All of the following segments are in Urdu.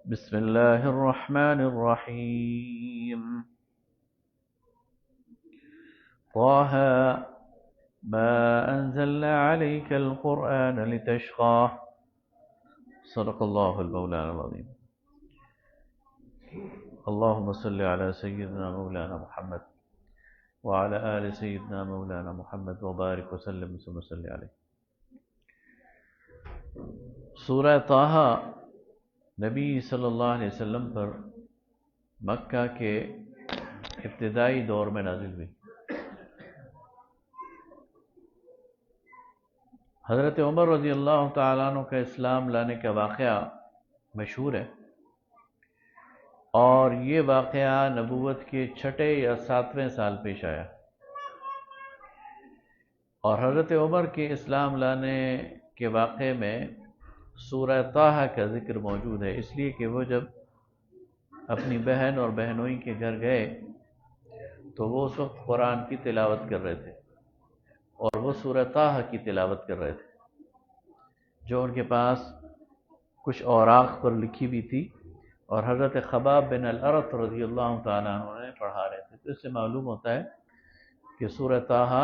بسم الله الرحمن الرحيم. طه ما أنزلنا عليك القرآن لتشقى. صدق الله المولانا العظيم. اللهم صل على سيدنا مولانا محمد وعلى آل سيدنا مولانا محمد وبارك وسلم وصل عليه. سورہ طه نبی صلی اللہ علیہ وسلم پر مکہ کے ابتدائی دور میں نازل ہوئی. حضرت عمر رضی اللہ تعالیٰ عنہ کا اسلام لانے کا واقعہ مشہور ہے، اور یہ واقعہ نبوت کے 6 یا 7ویں سال پیش آیا، اور حضرت عمر کے اسلام لانے کے واقعے میں سورہ طه کا ذکر موجود ہے، اس لیے کہ وہ جب اپنی بہن اور بہنوئی کے گھر گئے تو وہ اس وقت قرآن کی تلاوت کر رہے تھے، اور وہ سورہ طه کی تلاوت کر رہے تھے جو ان کے پاس کچھ اوراق پر لکھی ہوئی تھی، اور حضرت خباب بن الارت رضی اللہ تعالیٰ عنہ نے پڑھا رہے تھے. تو اس سے معلوم ہوتا ہے کہ سورہ طه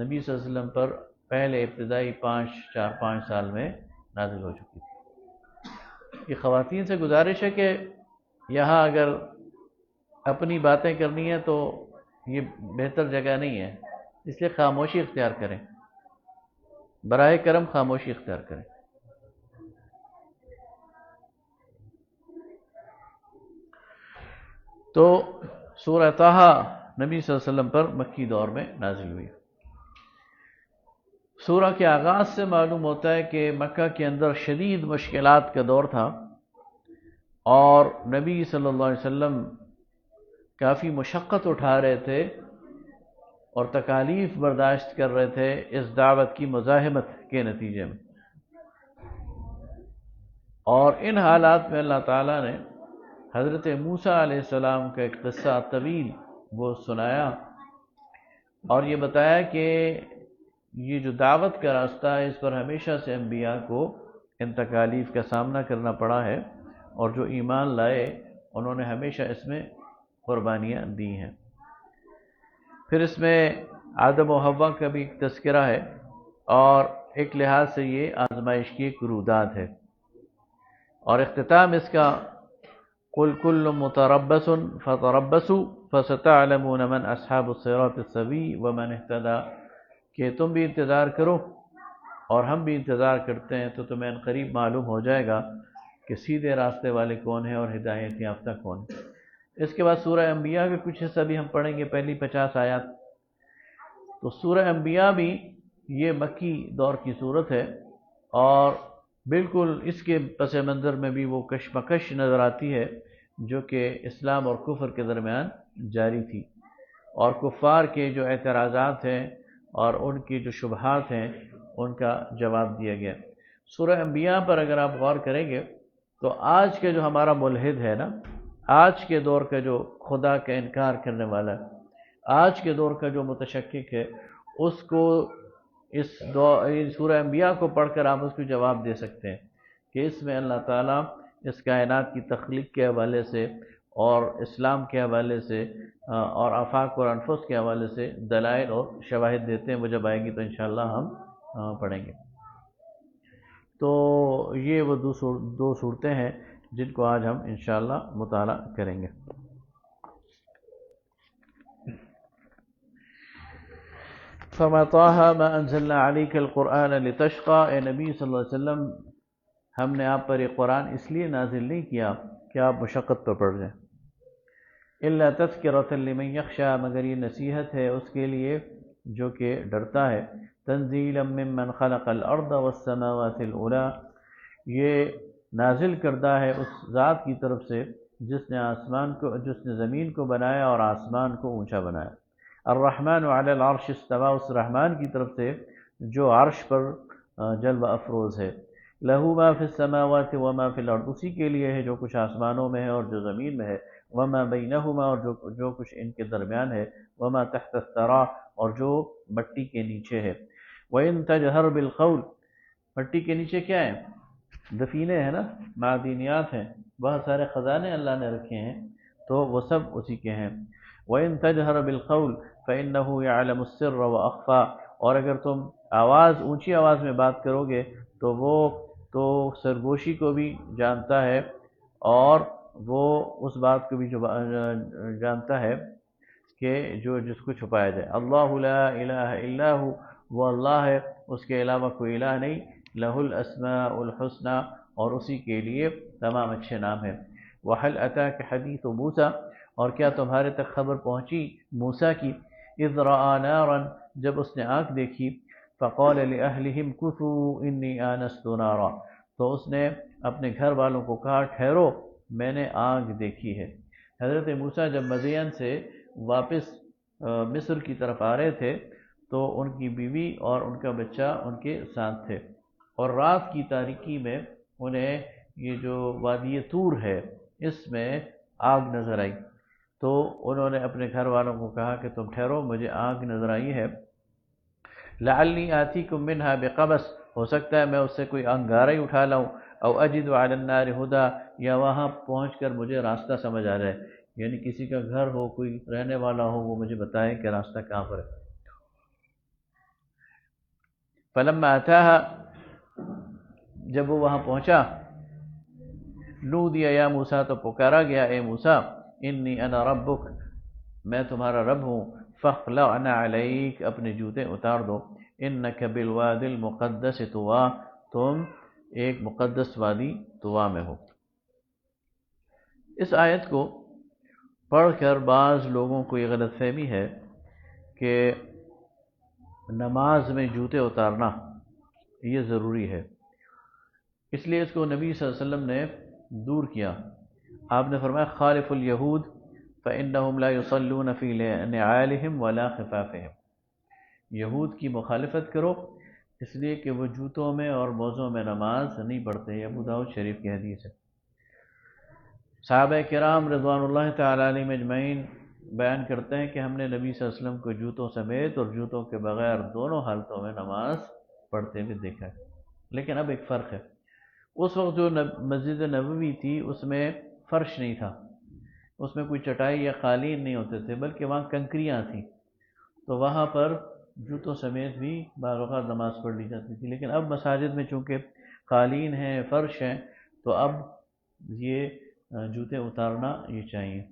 نبی صلی اللہ علیہ وسلم پر پہلے ابتدائی 4-5 سال میں نازل ہو چکی تھی. یہ خواتین سے گزارش ہے کہ یہاں اگر اپنی باتیں کرنی ہے تو یہ بہتر جگہ نہیں ہے، اس لیے خاموشی اختیار کریں، براہ کرم خاموشی اختیار کریں. تو سورہ طه نبی صلی اللہ علیہ وسلم پر مکی دور میں نازل ہوئی. سورہ کے آغاز سے معلوم ہوتا ہے کہ مکہ کے اندر شدید مشکلات کا دور تھا، اور نبی صلی اللہ علیہ وسلم کافی مشقت اٹھا رہے تھے اور تکالیف برداشت کر رہے تھے اس دعوت کی مزاحمت کے نتیجے میں. اور ان حالات میں اللہ تعالیٰ نے حضرت موسیٰ علیہ السلام کا ایک قصہ طویل وہ سنایا، اور یہ بتایا کہ یہ جو دعوت کا راستہ ہے اس پر ہمیشہ سے انبیاء کو ان تکالیف کا سامنا کرنا پڑا ہے، اور جو ایمان لائے انہوں نے ہمیشہ اس میں قربانیاں دی ہیں. پھر اس میں آدم و حوا کا بھی ایک تذکرہ ہے، اور ایک لحاظ سے یہ آزمائش کی ایک رودات ہے، اور اختتام اس کا قل كل متربص فتربصوا فستعلمون من اصحاب الصراط السوی ومن اهتدى، کہ تم بھی انتظار کرو اور ہم بھی انتظار کرتے ہیں تو تمہیں قریب معلوم ہو جائے گا کہ سیدھے راستے والے کون ہیں اور ہدایت یافتہ کون ہیں. اس کے بعد سورہ انبیاء کا کچھ حصہ بھی ہم پڑھیں گے، پہلی 50 آیات. تو سورہ انبیاء بھی یہ مکی دور کی صورت ہے، اور بالکل اس کے پس منظر میں بھی وہ کشمکش نظر آتی ہے جو کہ اسلام اور کفر کے درمیان جاری تھی، اور کفار کے جو اعتراضات ہیں اور ان کی جو شبہات ہیں ان کا جواب دیا گیا. سورہ انبیاء پر اگر آپ غور کریں گے تو آج کے جو ہمارا ملحد ہے نا، آج کے دور کا جو خدا کا انکار کرنے والا ہے، آج کے دور کا جو متشکک ہے، اس کو اس سورہ انبیاء کو پڑھ کر آپ اس کو جواب دے سکتے ہیں کہ اس میں اللہ تعالیٰ اس کائنات کی تخلیق کے حوالے سے اور اسلام کے حوالے سے اور آفاق اور انفس کے حوالے سے دلائل اور شواہد دیتے ہیں. وہ جب آئیں گی تو انشاءاللہ ہم پڑھیں گے. تو یہ وہ دو صورتیں ہیں جن کو آج ہم انشاءاللہ مطالعہ کریں گے. فما طه ما انزلنا عليك القرآن لتشقى، اے نبی صلی اللہ علیہ وسلم ہم نے آپ پر یہ قرآن اس لیے نازل نہیں کیا کہ آپ مشقت پر پڑ جائیں. الا تذکرۃ لمن یخشی، مگر یہ نصیحت ہے اس کے لیے جو کہ ڈرتا ہے. تنزیلا ممن خلق الارض والسماوات العلی، یہ نازل کردہ ہے اس ذات کی طرف سے جس نے زمین کو بنایا اور آسمان کو اونچا بنایا. الرحمن علی العرش استوى، اس رحمان کی طرف سے جو عرش پر جلوہ افروز ہے. لہو ما فی السماوات وما فی الارض، اسی کے لیے ہے جو کچھ آسمانوں میں ہے اور جو زمین میں ہے. وما بینہما، اور جو کچھ ان کے درمیان ہے. وما تحت الثری، اور جو مٹی کے نیچے ہے. وَإِن تَجْهَرْ بِالْقَوْلِ، مٹی کے نیچے کیا ہے؟ دفینے ہیں نا، معدنیات ہیں، بہت سارے خزانے اللہ نے رکھے ہیں تو وہ سب اسی کے ہیں۔ وَإِن تَجْهَرْ بِالْقَوْلِ فَإِنَّهُ يَعْلَمُ السِّرَّ وَأَخْفَى، اور اگر تم اونچی آواز میں بات کرو گے تو وہ تو سرگوشی کو بھی جانتا ہے اور وہ اس بات کو بھی جانتا ہے کہ جس کو چھپایا جائے۔ اللہ لا الہ الا ہو، وہ اللہ ہے، اس کے علاوہ کوئی الہ نہیں۔ لہ الاسماء الحسنی، اور اسی کے لیے تمام اچھے نام ہیں۔ وحل اتاک حدیث موسیٰ، اور کیا تمہارے تک خبر پہنچی موسیٰ کی، اذ رأى نارا، جب اس نے آگ دیکھی، فقال لأہلہم کثوا انی آنست نارا، تو اس نے اپنے گھر والوں کو کہا ٹھہرو میں نے آگ دیکھی ہے۔ حضرت موسیٰ جب مدین سے واپس مصر کی طرف آ رہے تھے تو ان کی بیوی اور ان کا بچہ ان کے ساتھ تھے، اور رات کی تاریکی میں انہیں یہ جو وادی طور ہے اس میں آگ نظر آئی، تو انہوں نے اپنے گھر والوں کو کہا کہ تم ٹھہرو مجھے آگ نظر آئی ہے۔ لعلی آتیکم منہا بقبس، ہو سکتا ہے میں اس سے کوئی انگارہ ہی اٹھا لاؤں، او اجد علی النار ہدا، یا وہاں پہنچ کر مجھے راستہ سمجھ آ جائے، یعنی کسی کا گھر ہو، کوئی رہنے والا ہو، وہ مجھے بتائے کہ راستہ کہاں پر ہے۔ فلما اتاہا، جب وہ وہاں پہنچا، نودی یا موسیٰ، تو پکارا گیا اے موسیٰ، انی انا ربک، میں تمہارا رب ہوں، فاخلعن علیک، اپنے جوتے اتار دو، انک بالوادی المقدس طویٰ، تم ایک مقدس وادی طویٰ میں ہو۔ اس آیت کو پڑھ کر بعض لوگوں کو یہ غلط فہمی ہے کہ نماز میں جوتے اتارنا یہ ضروری ہے، اس لیے اس کو نبی صلی اللہ علیہ وسلم نے دور کیا۔ آپ نے فرمایا خالف الیہود فإنہم لا یصلون فی نعالہم ولا خفافہم، یہود کی مخالفت کرو اس لیے کہ وہ جوتوں میں اور موزوں میں نماز نہیں پڑھتے، یہ ابو داؤد شریف کی حدیث ہے۔ صحابہ کرام رضوان اللہ تعالیٰ علیہم اجمعین بیان کرتے ہیں کہ ہم نے نبی صلی اللہ علیہ وسلم کو جوتوں سمیت اور جوتوں کے بغیر دونوں حالتوں میں نماز پڑھتے ہوئے دیکھا ہے۔ لیکن اب ایک فرق ہے، اس وقت جو مسجد نبوی تھی اس میں فرش نہیں تھا، اس میں کوئی چٹائی یا قالین نہیں ہوتے تھے، بلکہ وہاں کنکریاں تھیں، تو وہاں پر جوتوں سمیت بھی بعض اوقات نماز پڑھ لی جاتی تھی۔ لیکن اب مساجد میں چونکہ قالین ہیں، فرش ہیں، تو اب یہ جوتے اتارنا یہ چاہیے۔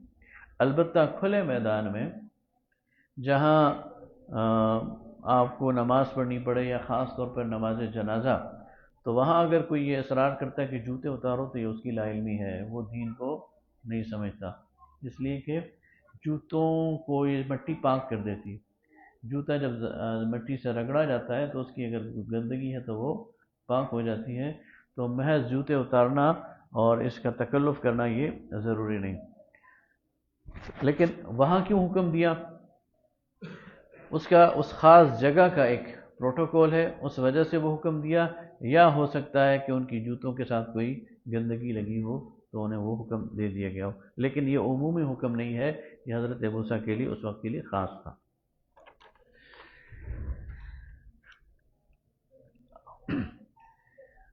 البتہ کھلے میدان میں جہاں آپ کو نماز پڑھنی پڑے یا خاص طور پر نماز جنازہ، تو وہاں اگر کوئی یہ اصرار کرتا ہے کہ جوتے اتارو تو یہ اس کی لا علمی ہے، وہ دین کو نہیں سمجھتا، اس لیے کہ جوتوں کو یہ مٹی پاک کر دیتی ہے۔ جوتا جب مٹی سے رگڑا جاتا ہے تو اس کی اگر گندگی ہے تو وہ پاک ہو جاتی ہے، تو محض جوتے اتارنا اور اس کا تکلف کرنا یہ ضروری نہیں۔ لیکن وہاں کیوں حکم دیا؟ اس خاص جگہ کا ایک پروٹوکول ہے، اس وجہ سے وہ حکم دیا، یا ہو سکتا ہے کہ ان کی جوتوں کے ساتھ کوئی گندگی لگی ہو تو انہیں وہ حکم دے دیا گیا ہو، لیکن یہ عمومی حکم نہیں ہے، یہ حضرت موسیٰ کے لیے اس وقت کے لیے خاص تھا۔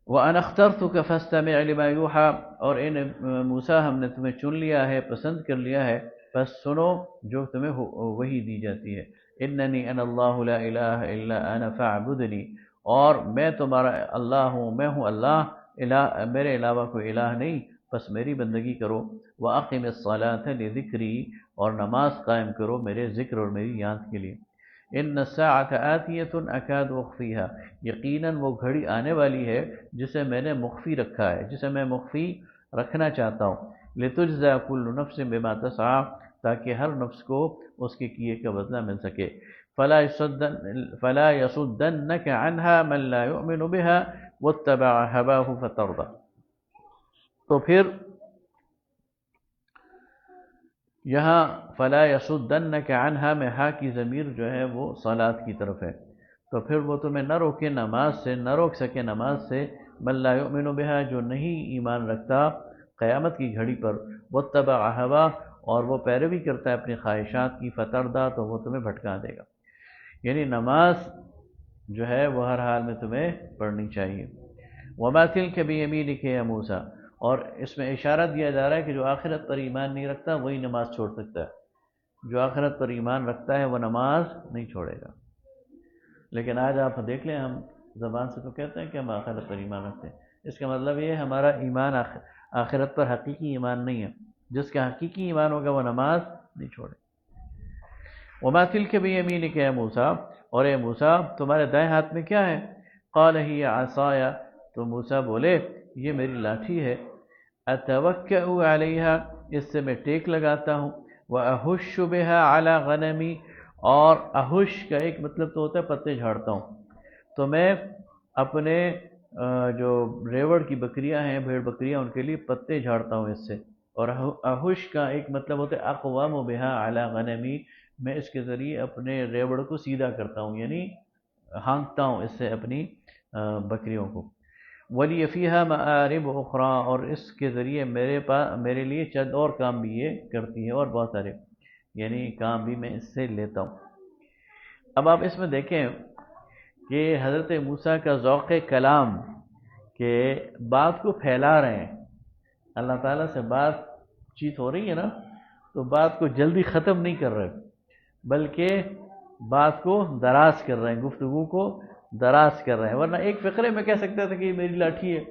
وَأَنَا اخْتَرْتُكَ فَاسْتَمِعْ لِمَا يُوحَىٰ، اور اے موسیٰ ہم نے تمہیں چن لیا ہے، پسند کر لیا ہے، بس سنو جو تمہیں وحی دی جاتی ہے۔ اِنَّنِي أَنَا اللَّهُ لَا إِلَٰهَ إِلَّا أَنَا فَاعْبُدْنِي، اور میں تمہارا اللہ ہوں، میں ہوں اللہ، میرے علاوہ کوئی الہ نہیں، بس میری بندگی کرو۔ وَأَقِمِ الصَّلَاةَ لِذِكْرِي، اور نماز قائم کرو میرے ذکر اور میری یاد کے لیے۔ ان الساعۃ آتیۃ اکاد اخفیہا، یقیناً وہ گھڑی آنے والی ہے جسے میں نے مخفی رکھا ہے، جسے میں مخفی رکھنا چاہتا ہوں۔ لتجزی کل نفس بما تسعی، تاکہ ہر نفس کو اس کے کیے کا بدلہ مل سکے۔ فلا يصدنك عنها من لا يؤمن بها واتبع هواه فتردى، تو پھر یہاں فلا يصدنك عنها میں ہا کی ضمیر جو ہے وہ صلاۃ کی طرف ہے، تو پھر وہ تمہیں نہ روکے نماز سے، نہ روک سکے نماز سے، من لا یؤمن بها، جو نہیں ایمان رکھتا قیامت کی گھڑی پر، واتبع هواه، اور وہ پیروی کرتا ہے اپنی خواہشات کی، فتردى، تو وہ تمہیں بھٹکا دے گا۔ یعنی نماز جو ہے وہ ہر حال میں تمہیں پڑھنی چاہیے۔ وما تلك بیمینک یا موسیٰ، اور اس میں اشارہ دیا جا رہا ہے کہ جو آخرت پر ایمان نہیں رکھتا وہی نماز چھوڑ سکتا ہے، جو آخرت پر ایمان رکھتا ہے وہ نماز نہیں چھوڑے گا۔ لیکن آج آپ دیکھ لیں، ہم زبان سے تو کہتے ہیں کہ ہم آخرت پر ایمان رکھتے ہیں، اس کا مطلب یہ ہمارا ایمان آخرت پر حقیقی ایمان نہیں ہے۔ جس کا حقیقی ایمان ہوگا وہ نماز نہیں چھوڑے۔ وما تلک بیمینک یا موسیٰ، اور اے موسیٰ تمہارے دائیں ہاتھ میں کیا ہے؟ قال ہی عصای، تو موسیٰ بولے یہ میری لاٹھی ہے، اتوکأ علیہا، اس سے میں ٹیک لگاتا ہوں، واہش بها علی غنمی، اور اہش کا ایک مطلب تو ہوتا ہے پتے جھاڑتا ہوں، تو میں اپنے جو ریوڑ کی بکریاں ہیں، بھیڑ بکریاں، ان کے لیے پتے جھاڑتا ہوں اس سے۔ اور اہش کا ایک مطلب ہوتا ہے اقوام بها علی غنمی، میں اس کے ذریعے اپنے ریوڑ کو سیدھا کرتا ہوں، یعنی ہانکتا ہوں اس سے اپنی بکریوں کو۔ وَلِيَ فِيهَا مَآرِبُ أُخْرَى، اور اس کے ذریعے میرے لیے چند اور کام بھی یہ کرتی ہے، اور بہت سارے یعنی کام بھی میں اس سے لیتا ہوں۔ اب آپ اس میں دیکھیں کہ حضرت موسیٰ کا ذوق کلام کہ بات کو پھیلا رہے ہیں، اللہ تعالیٰ سے بات چیت ہو رہی ہے نا، تو بات کو جلدی ختم نہیں کر رہے، بلکہ بات کو دراز کر رہے ہیں، گفتگو کو دراز کر رہے ہیں۔ ورنہ ایک فقرے میں کہہ سکتا تھا کہ یہ میری لاٹھی ہے،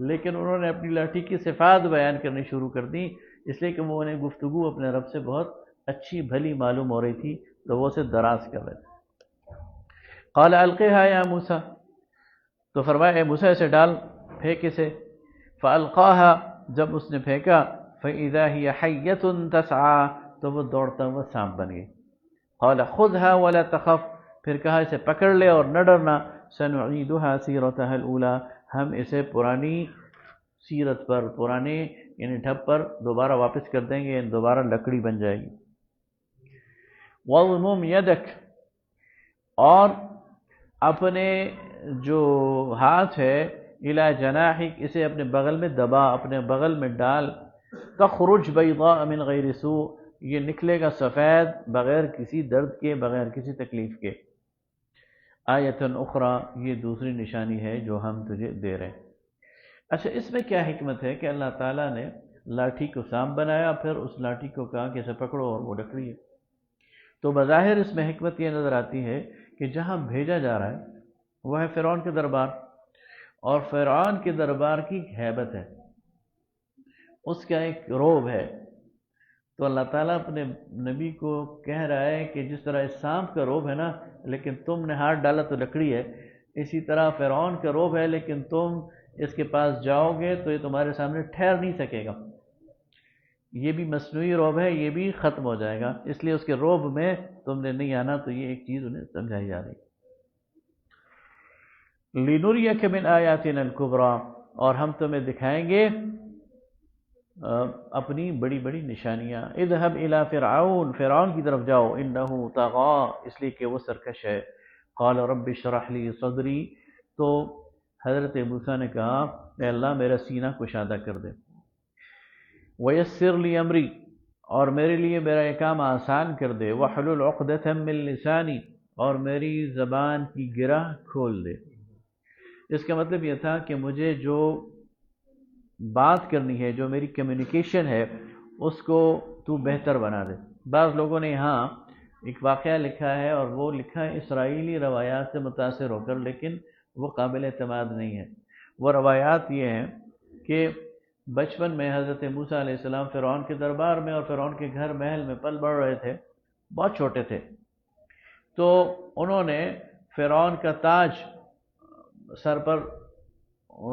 لیکن انہوں نے اپنی لاٹھی کی صفات بیان کرنی شروع کر دی، اس لیے کہ وہ انہیں گفتگو اپنے رب سے بہت اچھی بھلی معلوم ہو رہی تھی، تو وہ اسے دراز کر رہے تھے۔ قال القیہا یا موسیٰ، تو فرمایا اے موسیٰ اسے ڈال، پھینک اسے۔ فالقاہا، جب اس نے پھینکا، فاذا هي حیۃ تسعی، تو وہ دوڑتا ہوا سانپ بن گئی۔ قال خذها ولا تخف، پھر کہا اسے پکڑ لے اور نہ ڈرنا، سنعیدها سیرتها الاولی، ہم اسے پرانی سیرت پر، پرانے یعنی ڈھب پر دوبارہ واپس کر دیں گے، یعنی دوبارہ لکڑی بن جائے گی۔ وَاضْمُمْ يَدَكَ، اور اپنے جو ہاتھ ہے، اِلَى جَنَاحِكَ، اسے اپنے بغل میں دبا، اپنے بغل میں ڈال، تخرج بيضاء من غیر سوء، یہ نکلے گا سفید بغیر کسی درد کے، بغیر کسی تکلیف کے۔ آیۃ اخری، یہ دوسری نشانی ہے جو ہم تجھے دے رہے ہیں۔ اچھا، اس میں کیا حکمت ہے کہ اللہ تعالیٰ نے لاٹھی کو سانپ بنایا، پھر اس لاٹھی کو کہا کہ اسے پکڑو اور وہ لکڑی ہے؟ تو بظاہر اس میں حکمت یہ نظر آتی ہے کہ جہاں بھیجا جا رہا ہے وہ ہے فرعون کے دربار، اور فرعون کے دربار کی ہیبت ہے، اس کا ایک رعب ہے۔ تو اللہ تعالیٰ اپنے نبی کو کہہ رہا ہے کہ جس طرح اس سانپ کا رعب ہے نا، لیکن تم نے ہاتھ ڈالا تو لکڑی ہے، اسی طرح فرعون کا رعب ہے، لیکن تم اس کے پاس جاؤ گے تو یہ تمہارے سامنے ٹھہر نہیں سکے گا۔ یہ بھی مصنوعی رعب ہے، یہ بھی ختم ہو جائے گا، اس لیے اس کے رعب میں تم نے نہیں آنا۔ تو یہ ایک چیز انہیں سمجھائی جا رہی ہے۔ لِنُرِيَكَ مِنْ آیَاتِنَا الْكُبْرَى، اور ہم تمہیں دکھائیں گے اپنی بڑی بڑی نشانیاں۔ اذهب الى فرعون، فرعون کی طرف جاؤ، انه طغى، اس لیے کہ وہ سرکش ہے۔ قال رب اشرح لي صدری، تو حضرت موسیٰ نے کہا اے اللہ میرا سینہ کشادہ کر دے۔ ویسر لی امری، اور میرے لیے میرا یہ کام آسان کر دے۔ واحلل عقدۃ من لسانی، اور میری زبان کی گرہ کھول دے۔ اس کا مطلب یہ تھا کہ مجھے جو بات کرنی ہے، جو میری کمیونیکیشن ہے، اس کو تو بہتر بنا دے۔ بعض لوگوں نے یہاں ایک واقعہ لکھا ہے، اور وہ لکھا ہے اسرائیلی روایات سے متاثر ہو کر، لیکن وہ قابل اعتماد نہیں ہے۔ وہ روایات یہ ہیں کہ بچپن میں حضرت موسیٰ علیہ السلام فرعون کے دربار میں اور فرعون کے گھر محل میں پل بڑھ رہے تھے، بہت چھوٹے تھے، تو انہوں نے فرعون کا تاج سر پر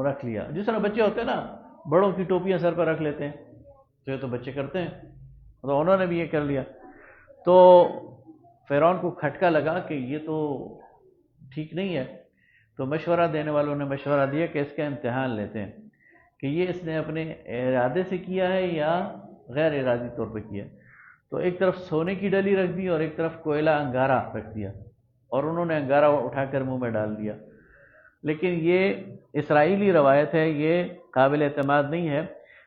رکھ لیا، جس طرح بچے ہوتے ہیں نا، بڑوں کی ٹوپیاں سر پر رکھ لیتے ہیں، تو یہ تو بچے کرتے ہیں، تو انہوں نے بھی یہ کر لیا۔ تو فرعون کو کھٹکا لگا کہ یہ تو ٹھیک نہیں ہے، تو مشورہ دینے والوں نے مشورہ دیا کہ اس کا امتحان لیتے ہیں کہ یہ اس نے اپنے ارادے سے کیا ہے یا غیر ارادی طور پہ کیا۔ تو ایک طرف سونے کی ڈلی رکھ دی اور ایک طرف کوئلہ انگارہ رکھ دیا، اور انہوں نے انگارہ اٹھا کر منہ میں ڈال دیا۔ لیکن یہ اسرائیلی روایت ہے، یہ قابل اعتماد نہیں ہے،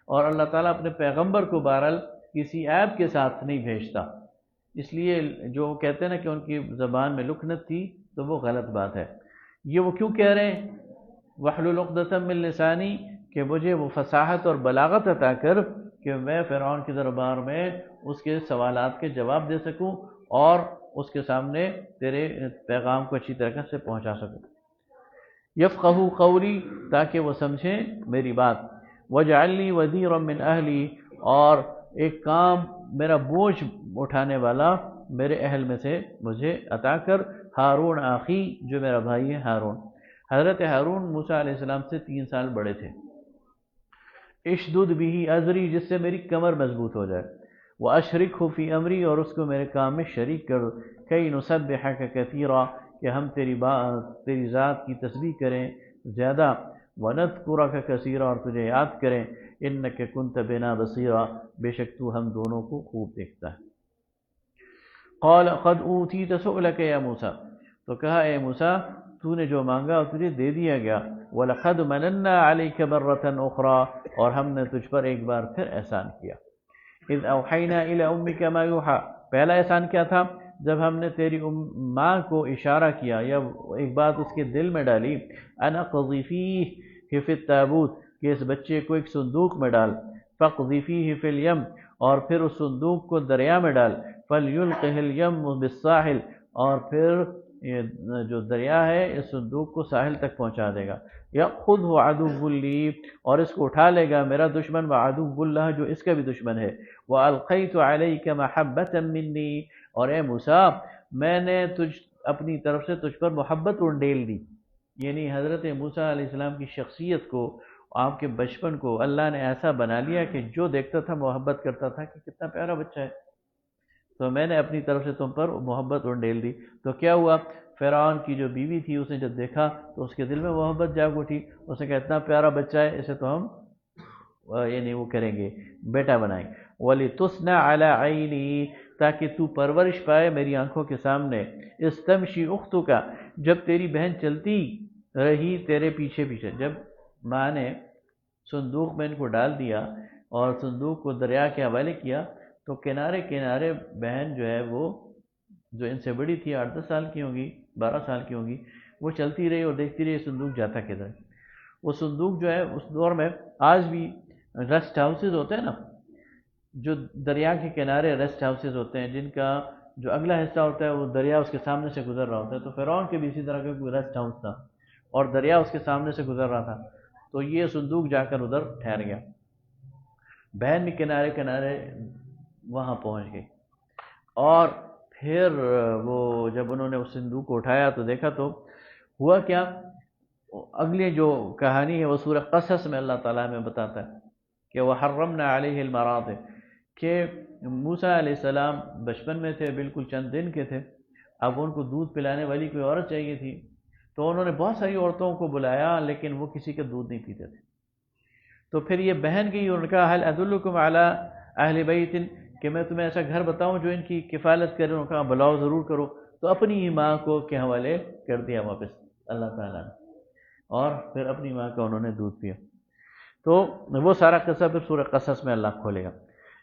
اور اللہ تعالیٰ اپنے پیغمبر کو بہرحال کسی عیب کے ساتھ نہیں بھیجتا، اس لیے جو کہتے ہیں نا کہ ان کی زبان میں لکنت تھی، تو وہ غلط بات ہے۔ یہ وہ کیوں کہہ رہے ہیں وَاحْلُلْ عُقْدَةً مِّن لِّسَانِي، کہ مجھے وہ فصاحت اور بلاغت عطا کر کہ میں فرعون کے دربار میں اس کے سوالات کے جواب دے سکوں اور اس کے سامنے تیرے پیغام کو اچھی طرح سے پہنچا سکوں. یفقہوا قولی، تاکہ وہ سمجھیں میری بات. واجعل لی وزیرا من اہلی، اور ایک کام میرا بوجھ اٹھانے والا میرے اہل میں سے مجھے عطا کر. ہارون آخی، جو میرا بھائی ہے ہارون. حضرت ہارون موسیٰ علیہ السلام سے 3 سال بڑے تھے. اشدد بھی ازری، جس سے میری کمر مضبوط ہو جائے. واشرکہ فی امری، اور اس کو میرے کام میں شریک کر. کئی نسبحک کثیرا، کہ ہم تیری ذات کی تسبیح کریں زیادہ. ونذکرک کثیرا، اور تجھے یاد کریں. انک کنت بنا بصیرا، بے شک تو ہم دونوں کو خوب دیکھتا ہے. قال قد اوتیت سؤلک یا موسیٰ، تو کہا اے موسیٰ تو نے جو مانگا تجھے دے دیا گیا. وَلَقَدْ مَنَنَّا عَلَيْكَ مَرَّةً أُخْرَى، اور ہم نے تجھ پر ایک بار پھر احسان کیا. اذ اوحینا الی امک ما یوحی، پہلا احسان کیا تھا؟ جب ہم نے تیری ماں کو اشارہ کیا یا ایک بات اس کے دل میں ڈالی. ان اقذفیہ فی التابوت، کہ اس بچے کو ایک صندوق میں ڈال. فاقذفیہ فی الیم، اور پھر اس صندوق کو دریا میں ڈال. فلیلقہ الیم بالساحل، اور پھر یہ جو دریا ہے اس صندوق کو ساحل تک پہنچا دے گا. یأخذہ عدو لی، اور اس کو اٹھا لے گا میرا دشمن. وعدو اللہ، جو اس کا بھی دشمن ہے. وألقیت علیک محبۃ منی، اور اے موسیٰ میں نے اپنی طرف سے تجھ پر محبت انڈیل دی. یعنی حضرت موسیٰ علیہ السلام کی شخصیت کو، آپ کے بچپن کو اللہ نے ایسا بنا لیا کہ جو دیکھتا تھا محبت کرتا تھا کہ کتنا پیارا بچہ ہے. تو میں نے اپنی طرف سے تم پر محبت انڈیل دی. تو کیا ہوا؟ فرعون کی جو بیوی تھی اس نے جب دیکھا تو اس کے دل میں محبت جاگ اٹھی. اس نے کہا اتنا پیارا بچہ ہے، اسے تو ہم یعنی وہ کریں گے، بیٹا بنائیں. وَلِتُصْنَعَ عَلَىٰ عَيْنِي، تاکہ تو پرورش پائے میری آنکھوں کے سامنے. استمشی اختک، جب تیری بہن چلتی رہی تیرے پیچھے پیچھے. جب ماں نے صندوق میں ان کو ڈال دیا اور صندوق کو دریا کے حوالے کیا تو کنارے کنارے بہن جو ہے وہ جو ان سے بڑی تھی 8-10 سال کی ہوں گی، 12 سال کی ہوں گی، وہ چلتی رہی اور دیکھتی رہی صندوق جاتا کدھر. وہ صندوق جو ہے اس دور میں آج بھی ریسٹ ہاؤسز ہوتے ہیں نا، جو دریا کے کنارے ریسٹ ہاؤسز ہوتے ہیں جن کا جو اگلا حصہ ہوتا ہے وہ دریا اس کے سامنے سے گزر رہا ہوتا ہے. تو فرعون کے بھی اسی طرح کا کوئی ریسٹ ہاؤس تھا اور دریا اس کے سامنے سے گزر رہا تھا. تو یہ صندوق جا کر ادھر ٹھہر گیا. بہن بھی کنارے کنارے وہاں پہنچ گئی. اور پھر وہ جب انہوں نے اس صندوق کو اٹھایا تو دیکھا تو ہوا کیا. اگلی جو کہانی ہے وہ سورہ قصص میں اللہ تعالیٰ میں بتاتا ہے کہ وَحَرَّمْنَا عَلَيْهِ الْمَرَاضِعَ، کہ موسیٰ علیہ السلام بچپن میں تھے، بالکل چند دن کے تھے. اب ان کو دودھ پلانے والی کوئی عورت چاہیے تھی. تو انہوں نے بہت ساری عورتوں کو بلایا لیکن وہ کسی کا دودھ نہیں پیتے تھے. تو پھر یہ بہن گئی اور ان کا حل ادلکم علی اہل بیت، کہ میں تمہیں ایسا گھر بتاؤں جو ان کی کفالت کرے. ان کا بلاؤ ضرور کرو. تو اپنی ہی ماں کو کے حوالے کر دیا واپس اللہ تعالیٰ نے، اور پھر اپنی ماں کا انہوں نے دودھ پیا. تو وہ سارا قصہ پھر سورہ قصص میں اللہ کھولے گا.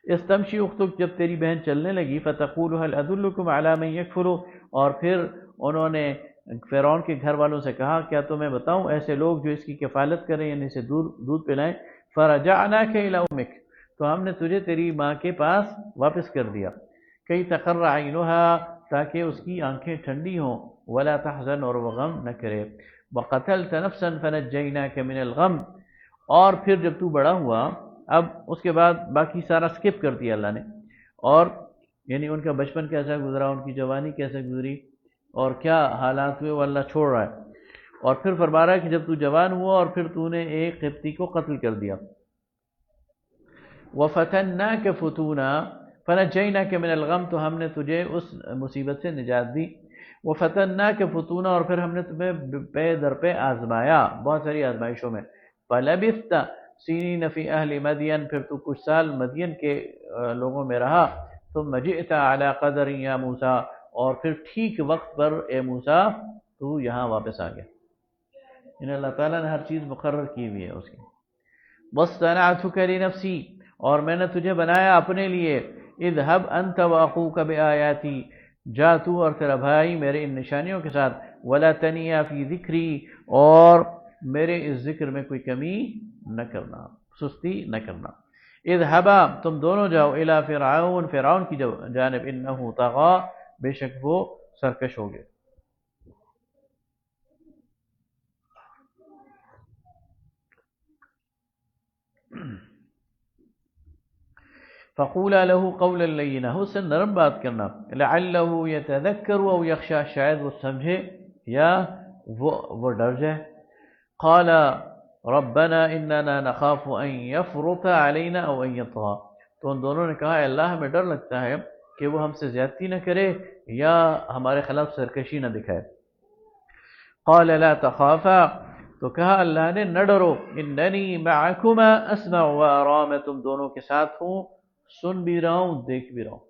استمشی اختک، جب تیری بہن چلنے لگی، فتقول هل ادلکم علی من یکفر، اور پھر انہوں نے فرعون کے گھر والوں سے کہا کیا تمہیں بتاؤں ایسے لوگ جو اس کی کفالت کریں یعنی اسے دودھ پلائیں. فرجعناک الی امک، تو ہم نے تجھے تیری ماں کے پاس واپس کر دیا. کئی تقر عینها، تاکہ اس کی آنکھیں ٹھنڈی ہوں. ولا تحزن، اور وہ غم نہ کرے. وقتلت نفسا فنجیناک من الغم، اور پھر جب تو بڑا ہوا، اب اس کے بعد باقی سارا سکپ کر دیا اللہ نے. اور یعنی ان کا بچپن کیسا گزرا، ان کی جوانی کیسے گزری اور کیا حالات ہوئے وہ اللہ چھوڑ رہا ہے. اور پھر فرما رہا ہے کہ جب تو جوان ہوا اور پھر تو نے ایک قبطی کو قتل کر دیا. وَفَتَنَّاكَ فُتُونًا فَنَجَّيْنَاكَ مِنَ الْغَمِّ، تو ہم نے تجھے اس مصیبت سے نجات دی. وَفَتَنَّاكَ فُتُونًا، اور پھر ہم نے تمہیں پے در پہ آزمایا بہت ساری آزمائشوں میں. فَلَبِثْتَ سِنِينَ فِي أَهْلِ مَدْيَنَ، پھر تو کچھ سال مدین کے لوگوں میں رہا. ثُمَّ جِئْتَ عَلَىٰ قَدَرٍ يَا مُوسَىٰ، اور پھر ٹھیک وقت پر اے موسیٰ تو یہاں واپس آ گیا. یعنی اللہ تعالیٰ نے ہر چیز مقرر کی ہوئی ہے اس کی. وَاصْطَنَعْتُكَ لِنَفْسِي، اور میں نے تجھے بنایا اپنے لیے. اذهب انت واخوك بآیاتی، جا تو اور تیرا بھائی میرے ان نشانیوں کے ساتھ. ولا تنیا فی ذکری، اور میرے اس ذکر میں کوئی کمی نہ کرنا، سستی نہ کرنا۔ اذهبا تم دونوں جاؤ الی فرعون، فرعون کی جانب، انہ طغی بے شک وہ سرکش ہو گئے۔ فقولا له قولا لینا، اس سے نرم بات کرنا، لعلہ یتذکر او یخشی، شاید وہ سمجھے یا وہ ڈر جائے۔ قال ربنا اننا نخاف ان یفرط علینا او ان یطغى، تو ان دونوں نے کہا اے اللہ ہمیں ڈر لگتا ہے کہ وہ ہم سے زیادتی نہ کرے یا ہمارے خلاف سرکشی نہ دکھائے۔ قال لا تخافا، تو کہا اللہ نے نہ ڈرو، اننی معکما اسمع وارا، میں تم دونوں کے ساتھ ہوں، سن بھی رہا ہوں دیکھ بھی رہا ہوں۔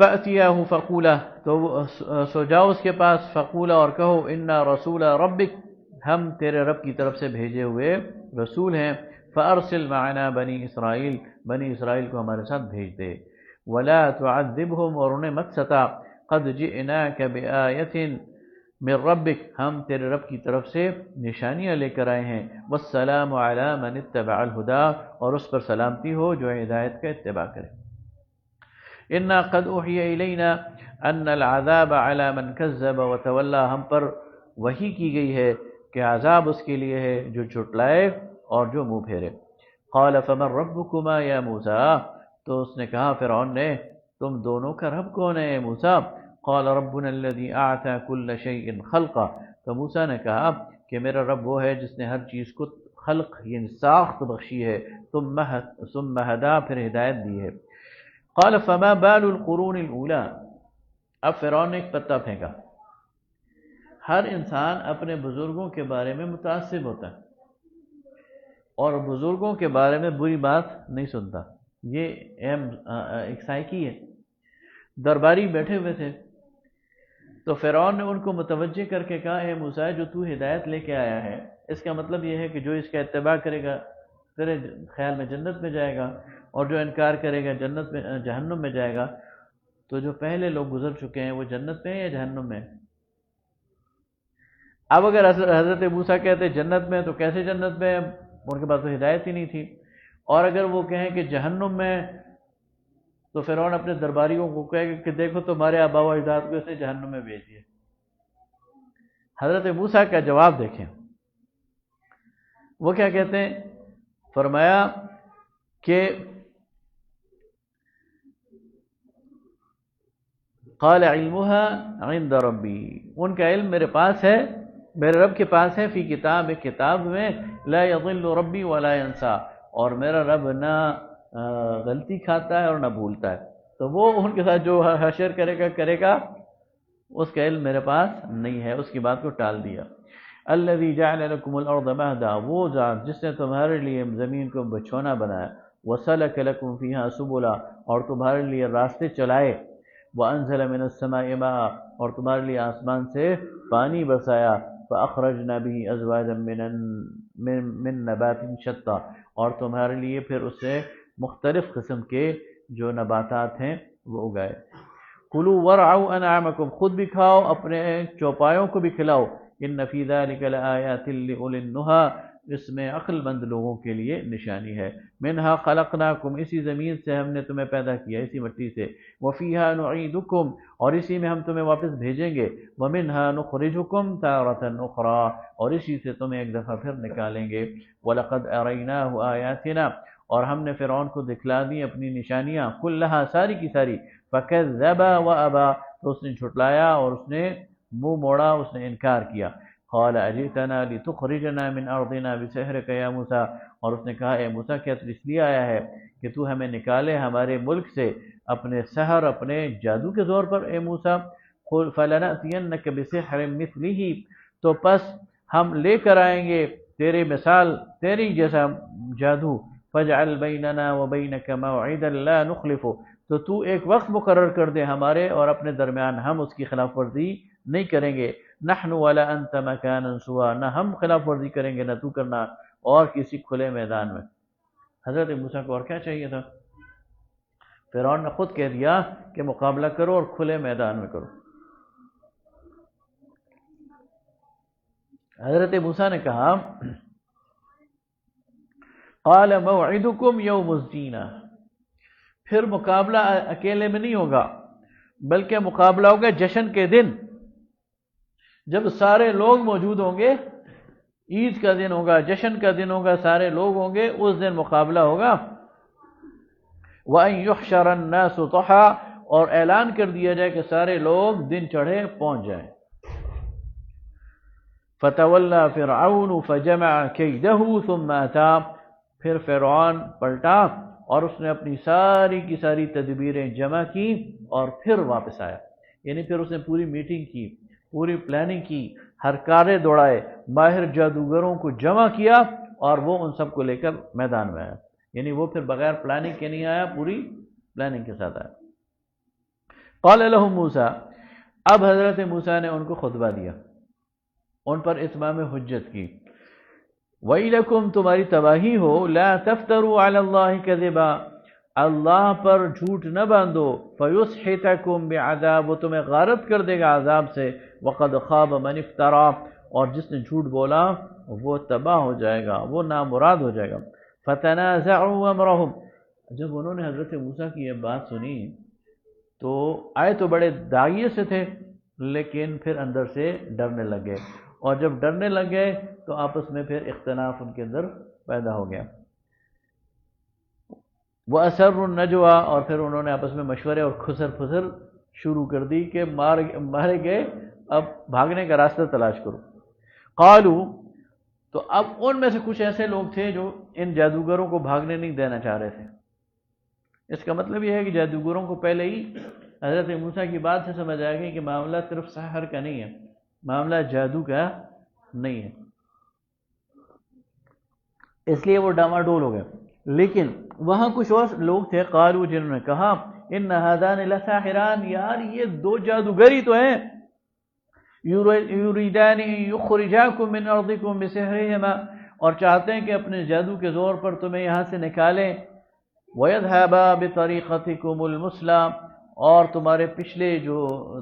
فأتیاہ فقولا، تو سو جاؤ اس کے پاس، فقولا اور کہو، انا رسول ربک، ہم تیرے رب کی طرف سے بھیجے ہوئے رسول ہیں، فارسل معنا بنی اسرائیل، بنی اسرائیل کو ہمارے ساتھ بھیج دے، ولا تعذبهم، اور انہیں مت ستا، قد جئناک بآیۃ من ربک، ہم تیرے رب کی طرف سے نشانیاں لے کر آئے ہیں، والسلام علی من اتبع الہدی، اور اس پر سلامتی ہو جو ہدایت کا اتباع کرے۔ انا قد اوحی الینا ان العذاب علی من کذب وتولی، ہم پر وحی کی گئی ہے کہ عذاب اس کے لیے ہے جو جھٹلائے اور جو منہ پھیرے۔ قال فمن ربکما یا موسیٰ، تو اس نے کہا فرعون نے، تم دونوں کا رب کون ہے موسیٰ؟ قال ربنا الذي اعطى كل شيء خلقا، تو موسیٰ نے کہا کہ میرا رب وہ ہے جس نے ہر چیز کو خلق یعنی ساخت بخشی ہے، ثم ہدا، پھر ہدایت دی ہے۔ قال فما بال القرون الاولى، اب فرعون نے ایک پتہ پھینکا، ہر انسان اپنے بزرگوں کے بارے میں متعصب ہوتا ہے اور بزرگوں کے بارے میں بری بات نہیں سنتا، یہ ایک سائیکی ہے۔ درباری بیٹھے ہوئے تھے تو فرعون نے ان کو متوجہ کر کے کہا، اے موسیٰ جو تو ہدایت لے کے آیا ہے، اس کا مطلب یہ ہے کہ جو اس کا اتباع کرے گا تیرے خیال میں جنت میں جائے گا، اور جو انکار کرے گا جہنم میں جائے گا۔ تو جو پہلے لوگ گزر چکے ہیں وہ جنت میں یا جہنم میں؟ اب اگر حضرت موسیٰ کہتے جنت میں تو کیسے جنت میں، ان کے پاس تو ہدایت ہی نہیں تھی، اور اگر وہ کہیں کہ جہنم میں تو فرعون اپنے درباریوں کو کہے کہ دیکھو تمہارے آباء و اجداد کو اس نے جہنم میں بھیج دیا۔ حضرت موسیٰ کا جواب دیکھیں، وہ کیا کہتے ہیں، فرمایا کہ قال علمها عند ربی، ان کا علم میرے پاس ہے، میرے رب کے پاس ہے، فی کتاب، ایک کتاب میں، لا یضل ربی ولا ینسا، اور میرا رب نہ غلطی کھاتا ہے اور نہ بھولتا ہے، تو وہ ان کے ساتھ جو حشر کرے گا اس کا علم میرے پاس نہیں ہے، اس کی بات کو ٹال دیا۔ الذی جعل لکم الارض مہدا، وہ ذات جس نے تمہارے لیے زمین کو بچھونا بنایا، وسلک لکم فیہا سبلا، اور تمہارے لیے راستے چلائے، وانزل من السماء ماء، اور تمہارے لیے آسمان سے پانی برسایا، فاخرجنا به ازواجا من نبات شتى، اور تمہارے لیے پھر اس سے مختلف قسم کے جو نباتات ہیں وہ اگائے۔ کلوا ورعوا انعامکم، خود بھی کھاؤ اپنے چوپایوں کو بھی کھلاؤ، ان فی ذلک لآیات لأولی النہی، اس میں عقل مند لوگوں کے لیے نشانی ہے۔ منہا خلقناکم، اسی زمین سے ہم نے تمہیں پیدا کیا، اسی مٹی سے، وفیہا نعیدکم، اور اسی میں ہم تمہیں واپس بھیجیں گے، ومنہا نخرجکم تارۃ اخری، اور اسی سے تمہیں ایک دفعہ پھر نکالیں گے، وَلَقَدْ أَرَيْنَاهُ آیاتنا، اور ہم نے فرعون کو دکھلا دی اپنی نشانیاں، کلھا، ساری کی ساری، فَكَذَّبَ وَأَبَى، تو اس نے جھٹلایا اور اس نے منہ موڑا، اس نے انکار کیا۔ قال اجئتنا لتخرجنا من ارضنا بسحرك یا موسیٰ، اور اس نے کہا اے موسیٰ کیا تو اس لیے آیا ہے کہ تو ہمیں نکالے ہمارے ملک سے اپنے سحر، اپنے جادو کے زور پر، اے موسیٰ؟ قل فلنأتینک بسحر مثلہ، تو پس ہم لے کر آئیں گے تیرے مثال، تیری جیسا جادو، فاجعل بیننا وبینک موعدا لا نخلفہ، تو ایک وقت مقرر کر دے ہمارے اور اپنے درمیان، ہم اس کی خلاف ورزی نہیں کریں گے، نحن ولا انت مکانا سوا، نہ ہم خلاف ورزی کریں گے نہ تو کرنا، اور کسی کھلے میدان میں۔ حضرت موسیٰ کو اور کیا چاہیے تھا؟ فرعون نے خود کہہ دیا کہ مقابلہ کرو اور کھلے میدان میں کرو۔ حضرت موسیٰ نے کہا قال موعدکم یوم الزینہ، پھر مقابلہ اکیلے میں نہیں ہوگا بلکہ مقابلہ ہوگا جشن کے دن، جب سارے لوگ موجود ہوں گے، عید کا دن ہوگا، جشن کا دن ہوگا، سارے لوگ ہوں گے، اس دن مقابلہ ہوگا۔ وَأَن يُحْشَرَ النَّاسُ ضُحًى، اور اعلان کر دیا جائے کہ سارے لوگ دن چڑھے پہنچ جائیں۔ فَتَوَلَّى فِرْعَوْنُ فَجَمَعَ كَيْدَهُ ثُمَّ أَتَىٰ، پھر فرعون پلٹا اور اس نے اپنی ساری کی ساری تدبیریں جمع کی اور پھر واپس آیا، یعنی پھر اس نے پوری میٹنگ کی، پوری پلاننگ کی، ہر کارے دوڑائے، ماہر جادوگروں کو جمع کیا اور وہ ان سب کو لے کر میدان میں آیا، یعنی وہ پھر بغیر پلاننگ کے نہیں آیا، پوری پلاننگ کے ساتھ آیا۔ قال لهم موسیٰ، اب حضرت موسیٰ نے ان کو خطبہ دیا، ان پر اتمام حجت کی۔ وَإِلَكُمْ، تمہاری تباہی ہو، لَا تَفْتَرُوا عَلَى اللَّهِ كَذِبًا، اللہ پر جھوٹ نہ باندھو، فَيُسْحِتَكُمْ بِعَذَابٍ، وہ تمہیں غارت کر دے گا عذاب سے، وَقَدْ خَابَ مَنِ افْتَرَىٰ، اور جس نے جھوٹ بولا وہ تباہ ہو جائے گا، وہ نامراد ہو جائے گا۔ فَتَنَازَعُوا أَمْرَهُمْ، جب انہوں نے حضرت موسیٰ کی یہ بات سنی تو آئے تو بڑے داغیے سے تھے لیکن پھر اندر سے ڈرنے لگے، اور جب ڈرنے لگے تو آپس میں پھر اختلاف ان کے اندر پیدا ہو گیا۔ وَأَسَرُّوا النَّجْوَىٰ، اور پھر انہوں نے آپس میں مشورے اور خسر پھسر شروع کر دی کہ مارے گئے، اب بھاگنے کا راستہ تلاش کرو۔ قالوا، تو اب ان میں سے کچھ ایسے لوگ تھے جو ان جادوگروں کو بھاگنے نہیں دینا چاہ رہے تھے۔ اس کا مطلب یہ ہے کہ جادوگروں کو پہلے ہی حضرت موسیٰ کی بات سے سمجھ آیا گیا کہ معاملہ صرف سحر کا نہیں ہے، معاملہ جادو کا نہیں ہے، اس لیے وہ ڈاماڈول ہو گئے۔ لیکن وہاں کچھ اور لوگ تھے، قالو، جنہوں نے کہا ان ھذان لساحران، یار یہ دو جادوگر ہی تو ہیں، یریدان یخرجاکم من ارضکم بسحرہما، اور چاہتے ہیں کہ اپنے جادو کے زور پر تمہیں یہاں سے نکالیں، وَيَذْهَبَا بِطَرِيقَتِكُمُ الْمُثْلَىٰ، اور تمہارے پچھلے جو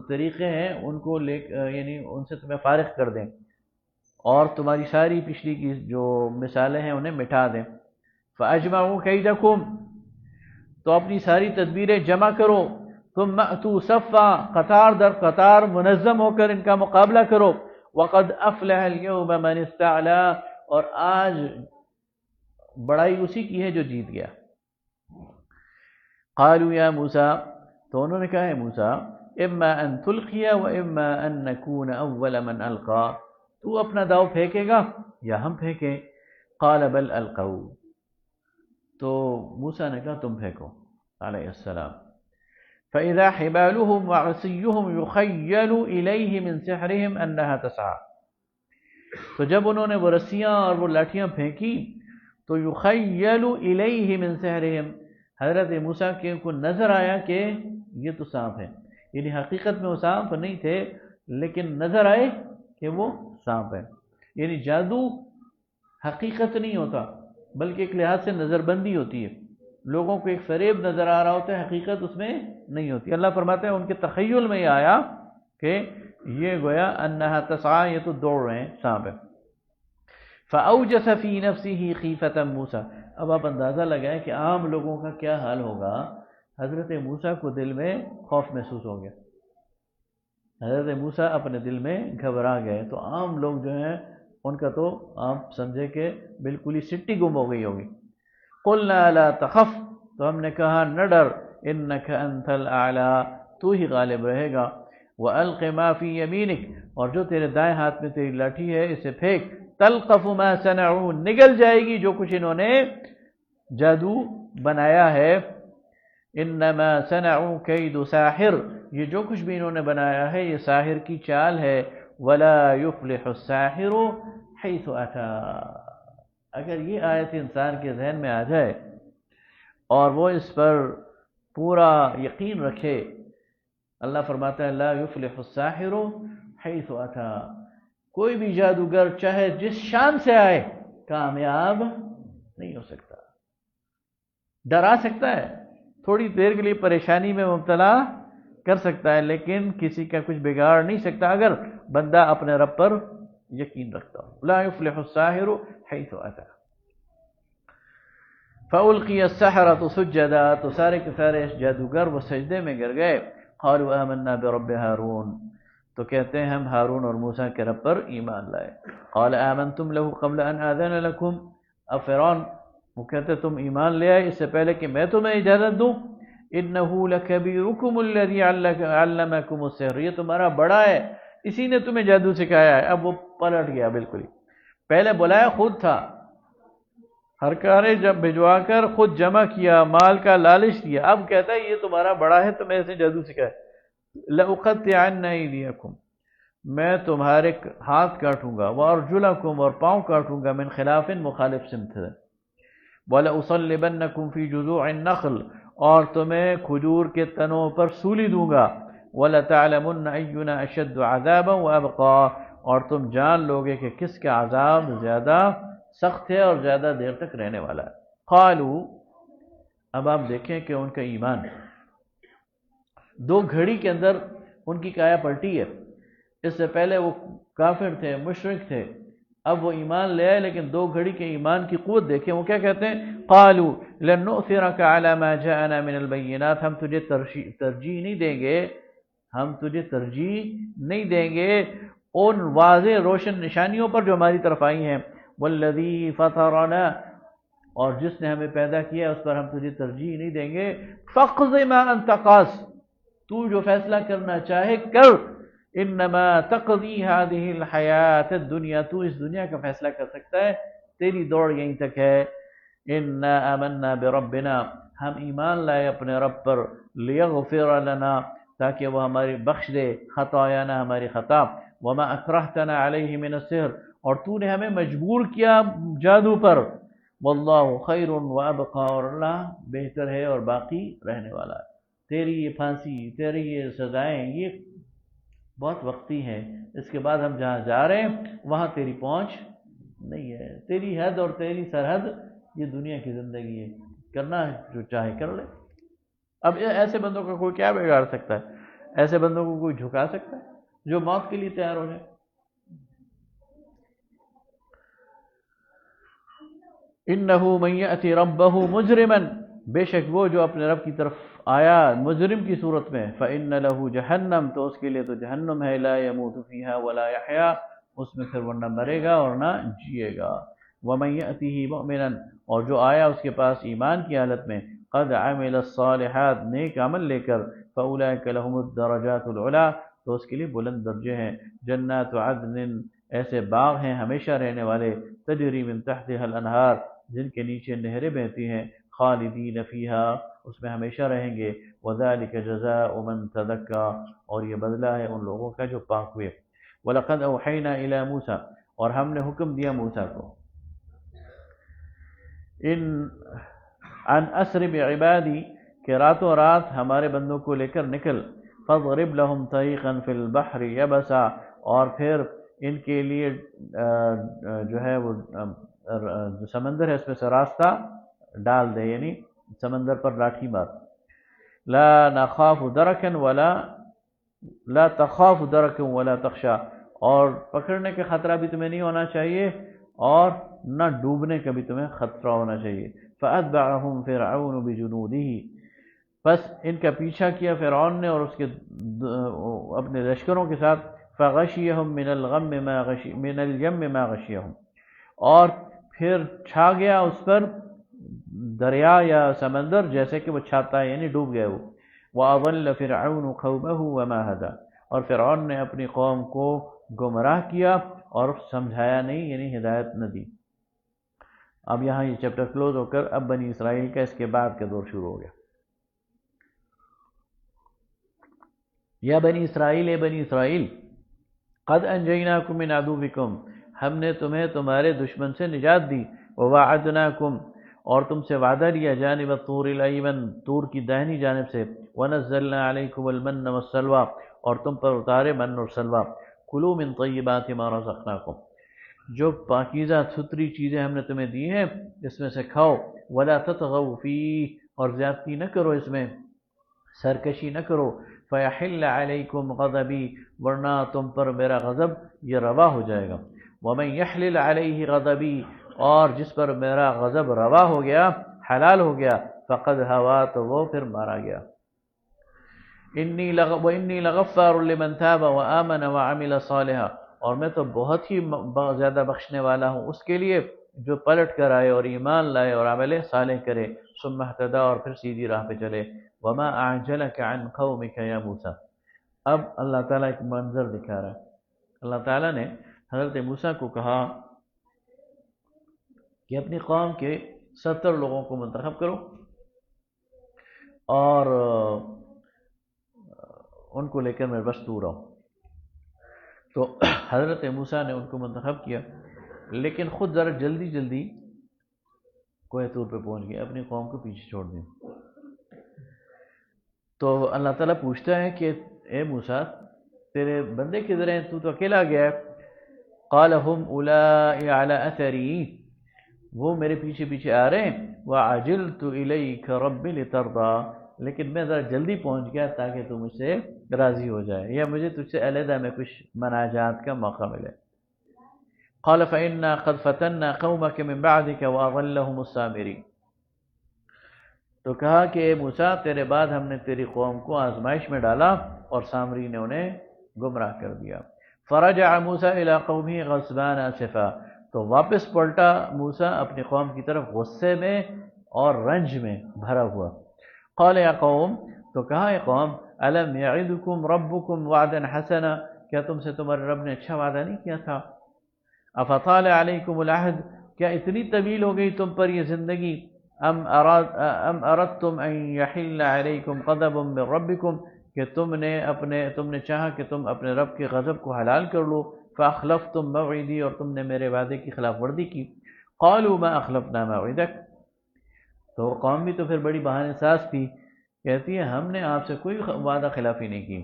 طریقے ہیں ان کو یعنی ان سے تمہیں فارغ کر دیں، اور تمہاری ساری پچھلی کی جو مثالیں ہیں انہیں مٹا دیں۔ فَأَجْمَعُوا كَيْدَكُمْ، تو اپنی ساری تدبیریں جمع کرو، ثُمَّ أْتُوا صَفًّا، قطار در قطار منظم ہو کر ان کا مقابلہ کرو، وَقَدْ أَفْلَحَ الْيَوْمَ مَنِ اسْتَعْلَىٰ، اور آج بڑائی اسی کی ہے جو جیت گیا۔ قالوا یا موسیٰ، تو انہوں نے کہا ہے موسیٰ، اما ان تلقی و اما ان نکون اول من القا، تو اپنا داؤ پھینکے گا یا ہم پھینکیں؟ قال بل القوا، تو موسیٰ نے کہا تم پھینکو علیہ السلام۔ فاذا حبالهم وعصيهم يخيل اليه من سحرهم انها تسعى، تو جب انہوں نے وہ رسیاں اور وہ لاٹھیاں پھینکی تو یخیل الیہ من سحرهم، حضرت موسیٰ کے کو نظر آیا کہ یہ تو سانپ ہے، یعنی حقیقت میں وہ سانپ نہیں تھے لیکن نظر آئے کہ وہ سانپ ہے، یعنی جادو حقیقت نہیں ہوتا بلکہ ایک لحاظ سے نظر بندی ہوتی ہے، لوگوں کو ایک فریب نظر آ رہا ہوتا ہے، حقیقت اس میں نہیں ہوتی۔ اللہ فرماتے ہیں ان کے تخیل میں یہ آیا کہ یہ گویا انہا تسعی، یہ تو دوڑ رہے ہیں، سانپ ہے۔ فأوجس فی نفسہ خیفۃ موسیٰ، اب آپ اندازہ لگائیں کہ عام لوگوں کا کیا حال ہوگا، حضرت موسیٰ کو دل میں خوف محسوس ہو گیا، حضرت موسیٰ اپنے دل میں گھبرا گئے، تو عام لوگ جو ہیں ان کا تو آپ سمجھے کہ بالکل ہی سٹی گم ہو گئی ہوگی۔ قلنا لا تخف، تو ہم نے کہا نہ ڈر، انک انت الاعلی، تو ہی غالب رہے گا، والق ما فی یمینک، اور جو تیرے دائیں ہاتھ میں تیری لاٹھی ہے اسے پھینک، تلقف ما صنعوا، نگل جائے گی جو کچھ انہوں نے جادو بنایا ہے، انما صنعوا کید ساحر، یہ جو کچھ بھی انہوں نے بنایا ہے یہ ساحر کی چال ہے، ولا یفلح الساحر حیث اتی، اگر یہ آیت انسان کے ذہن میں آ جائے اور وہ اس پر پورا یقین رکھے، اللہ فرماتا ہے لا یفلح الساحر حیث اتی، کوئی بھی جادوگر چاہے جس شان سے آئے کامیاب نہیں ہو سکتا، ڈرا سکتا ہے، تھوڑی دیر کے لیے پریشانی میں مبتلا کر سکتا ہے لیکن کسی کا کچھ بگاڑ نہیں سکتا اگر بندہ اپنے رب پر یقین رکھتا ہوں. لا یفلح الساحر حیث اتی. فَأُلْقِيَ السَّحَرَةُ سُجَّدًا، تو سارے کے سارے جادوگر وہ سجدے میں گر گئے. قالوا آمنا برب ہارون، تو کہتے ہیں ہم ہارون اور موسیٰ کے رب پر ایمان لائے. قال آمنتم له قبل ان آذن لكم، اب فرعون وہ کہتے تم ایمان لے آئے اس سے پہلے کہ میں تمہیں اجازت دوں. انه لكبيركم الذي علمكم السحر، یہ تمہارا بڑا ہے، اسی نے تمہیں جادو سکھایا ہے. اب وہ پلٹ گیا بالکل ہی. پہلے بلایا خود تھا، ہرکارے جب بھجوا کر خود جمع کیا، مال کا لالچ دیا، اب کہتا ہے یہ تمہارا بڑا ہے تو میں اسے جادو سکھایا. لأقطعن ایدیکم، میں تمہارے ہاتھ کاٹوں گا، وارجلکم اور پاؤں کاٹوں گا، من خلاف مخالف سمت سے. وَلَأُصَلِّبَنَّكُمْ فِي جُذُوعِ النَّخْلِ، اور تمہیں کھجور کے تنوں پر سولی دوں گا. وَلَتَعْلَمُنَّ أَيُّنَا أَشَدُّ عَذَابًا وَأَبْقَىٰ، اور تم جان لوگے کہ کس کا عذاب زیادہ سخت ہے اور زیادہ دیر تک رہنے والا ہے. قالوا، اب آپ دیکھیں کہ ان کا ایمان دو گھڑی کے اندر ان کی کایا پلٹی ہے. اس سے پہلے وہ کافر تھے، مشرک تھے، اب وہ ایمان لے آئے، لیکن دو گھڑی کے ایمان کی قوت دیکھیں. وہ کیا کہتے ہیں؟ قالوا لن نؤثرك على ما جاءنا من البينات، ہم تجھے ترجیح نہیں دیں گے، ہم تجھے ترجیح نہیں دیں گے ان واضح روشن نشانیوں پر جو ہماری طرف آئی ہیں. والذی فطرنا، اور جس نے ہمیں پیدا کیا اس پر ہم تجھے ترجیح نہیں دیں گے. فاقض ما انت قاص، تو جو فیصلہ کرنا چاہے کر. انما تقضی هذه الحیات الدنیا، تو اس دنیا کا فیصلہ کر سکتا ہے، تیری دوڑ یہیں تک ہے. انا آمنا بربنا، ہم ایمان لائے اپنے رب پر. لیغفر لنا، تاکہ وہ ہماری بخش دے، خطایانا ہماری خطا. وما اکرہتنا علیہ من السحر، اور تو نے ہمیں مجبور کیا جادو پر. واللہ خیر وابقا، اور اللہ بہتر ہے اور باقی رہنے والا ہے. تیری یہ پھانسی، تیری یہ سزائیں، یہ بہت وقتی ہیں، اس کے بعد ہم جہاں جا رہے ہیں وہاں تیری پہنچ نہیں ہے. تیری حد اور تیری سرحد یہ دنیا کی زندگی ہے، کرنا جو چاہے کر لے. اب ایسے بندوں کا کوئی کیا بگاڑ سکتا ہے؟ ایسے بندوں کو کوئی جھکا سکتا ہے جو موت کے لیے تیار ہو جائے؟ انہو من یأتی ربہ مجرما، بے شک وہ جو اپنے رب کی طرف آیا مجرم کی صورت میں. فإن له جہنم، تو اس کے لیے تو جہنم ہے. لا يموت فيها ولا يحيا، اس میں پھر وہ نہ مرے گا اور نہ جیے گا. ومن یأتیہ مؤمنا، اور جو آیا اس کے پاس ایمان کی حالت میں. قد عمل الصالحات، نیک عمل لے کر. فأولئک لهم الدرجات العلی، تو اس کے لیے بلند درجے ہیں. جنات عدن، ایسے باغ ہیں ہمیشہ رہنے والے. تجری من تحتها الانہار، جن کے نیچے نہریں بہتی ہیں. خالدین فیہا، اس میں ہمیشہ رہیں گے. وذالک جزاء من تزکا، اور یہ بدلہ ہے ان لوگوں کا جو پاک ہوئے. وَلَقَدْ أَوْحَيْنَا إِلَى مُوسَىٰ، اور ہم نے حکم دیا موسیٰ کو. ان اسر بعبادی، کہ راتوں رات ہمارے بندوں کو لے کر نکل. فَاضْرِبْ لَهُمْ طَرِيقًا فِي الْبَحْرِ يَبَسًا، اور پھر ان کے لیے جو ہے وہ جو سمندر ہے اس میں سے راستہ ڈال دے، یعنی سمندر پر لاٹھی مار. لا نخاف درکا ولا لا تخاف درکا ولا تخشا، اور پکڑنے کا خطرہ بھی تمہیں نہیں ہونا چاہیے اور نہ ڈوبنے کا بھی تمہیں خطرہ ہونا چاہیے. فأتبعهم فرعون بجنوده، بس ان کا پیچھا کیا فرعون نے اور اس کے اپنے لشکروں کے ساتھ. فغشیہم من الغم ما غشی من الیم ما غشیہم، اور پھر چھا گیا اس پر دریا یا سمندر جیسے کہ وہ چھاتا ہے، یعنی ڈوب گیا وہ. وَأَضَلَّ فِرْعَوْنُ قَوْمَهُ وَمَا هَدَىٰ، اور فرعون نے اپنی قوم کو گمراہ کیا اور سمجھایا نہیں، یعنی ہدایت نہ دی. اب یہاں یہ چیپٹر کلوز ہو کر اب بنی اسرائیل کا اس کے بعد کا دور شروع ہو گیا. یا بنی اسرائیل، اے بنی اسرائیل، قد انجیناکم من عدوکم، ہم نے تمہیں تمہارے دشمن سے نجات دی. وواعدناکم، اور تم سے وعدہ لیا. جانب الطور الایمن، طور کی داہنی جانب سے. ونزلنا علیکم المن والسلوى، اور تم پر اتارے من اور سلوى. کلوا من طیبات ما رزقناکم، جو پاکیزہ ستھری چیزیں ہم نے تمہیں دی ہیں اس میں سے کھاؤ. ولا تطغوا فیہ، اور زیادتی نہ کرو اس میں، سرکشی نہ کرو. فیحل علیکم غضبی، ورنہ تم پر میرا غضب یہ روا ہو جائے گا. وَمَن يَحْلِلْ عَلَيْهِ غَضَبِي، اور جس پر میرا غضب روا ہو گیا، حلال ہو گیا، فقد ہوا، تو وہ پھر مارا گیا۔ وَإِنِّي لَغَفَّارٌ لِمَنْ تَابَ وَآمَنَ وَعَمِلَ صَالِحًا، اور میں تو بہت ہی زیادہ بخشنے والا ہوں اس کے لیے جو پلٹ کر آئے اور ایمان لائے اور عمل صالح کرے، ثم اہتدى، اور پھر سیدھی راہ پہ چلے۔ وَمَا أَعْجَلَكَ عَنْ قَوْمِكَ يَا موسیٰ، اب اللہ تعالیٰ ایک منظر دکھا رہا ہے۔ اللہ تعالیٰ نے حضرت موسیٰ کو کہا کہ اپنی قوم کے 70 لوگوں کو منتخب کرو اور ان کو لے کر میں بس دور آؤں۔ تو حضرت موسیٰ نے ان کو منتخب کیا، لیکن خود ذرا جلدی کوہ طور پہ پہنچ گئے، اپنی قوم کو پیچھے چھوڑ دیں۔ تو اللہ تعالیٰ پوچھتا ہے کہ اے موسیٰ، تیرے بندے کدھر ہیں؟ تو اکیلا گیا ہے۔ قال هم اولائی علی اثری، وہ میرے پیچھے آ رہے ہیں۔ وعجلت الیک رب لترضی، لیکن میں ذرا جلدی پہنچ گیا تاکہ تو مجھ سے راضی ہو جائے یا مجھے تجھ سے علیحدہ میں کچھ مناجات کا موقع ملے۔ قال فإنا قد فتنا قومك من بعدك وأضلهم السامري، تو کہا کہ اے موسیٰ، تیرے بعد ہم نے تیری قوم کو آزمائش میں ڈالا اور سامری نے انہیں گمراہ کر دیا۔ فرجع موسیٰ إلى قومه غضبان آسفا، تو واپس پلٹا موسیٰ اپنی قوم کی طرف غصے میں اور رنج میں بھرا ہوا۔ قال یا قوم، تو کہا اے قوم، الم یعدکم ربکم وعدا حسنا، کیا تم سے تمہارے رب نے اچھا وعدہ نہیں کیا تھا؟ افطال علیکم العہد، کیا اتنی طویل ہو گئی تم پر یہ زندگی؟ ام اردتم ان یحل علیکم غضب من ربکم، کہ تم نے چاہا کہ تم اپنے رب کے غضب کو حلال کر لو۔ فاخلفتم موعدی، اور تم نے میرے وعدے کی خلاف ورزی کی۔ قالوا ما اخلفنا موعدک، تو قوم بھی تو پھر بڑی بہانے ساز تھی، کہتی ہے ہم نے آپ سے کوئی وعدہ خلافی نہیں کی۔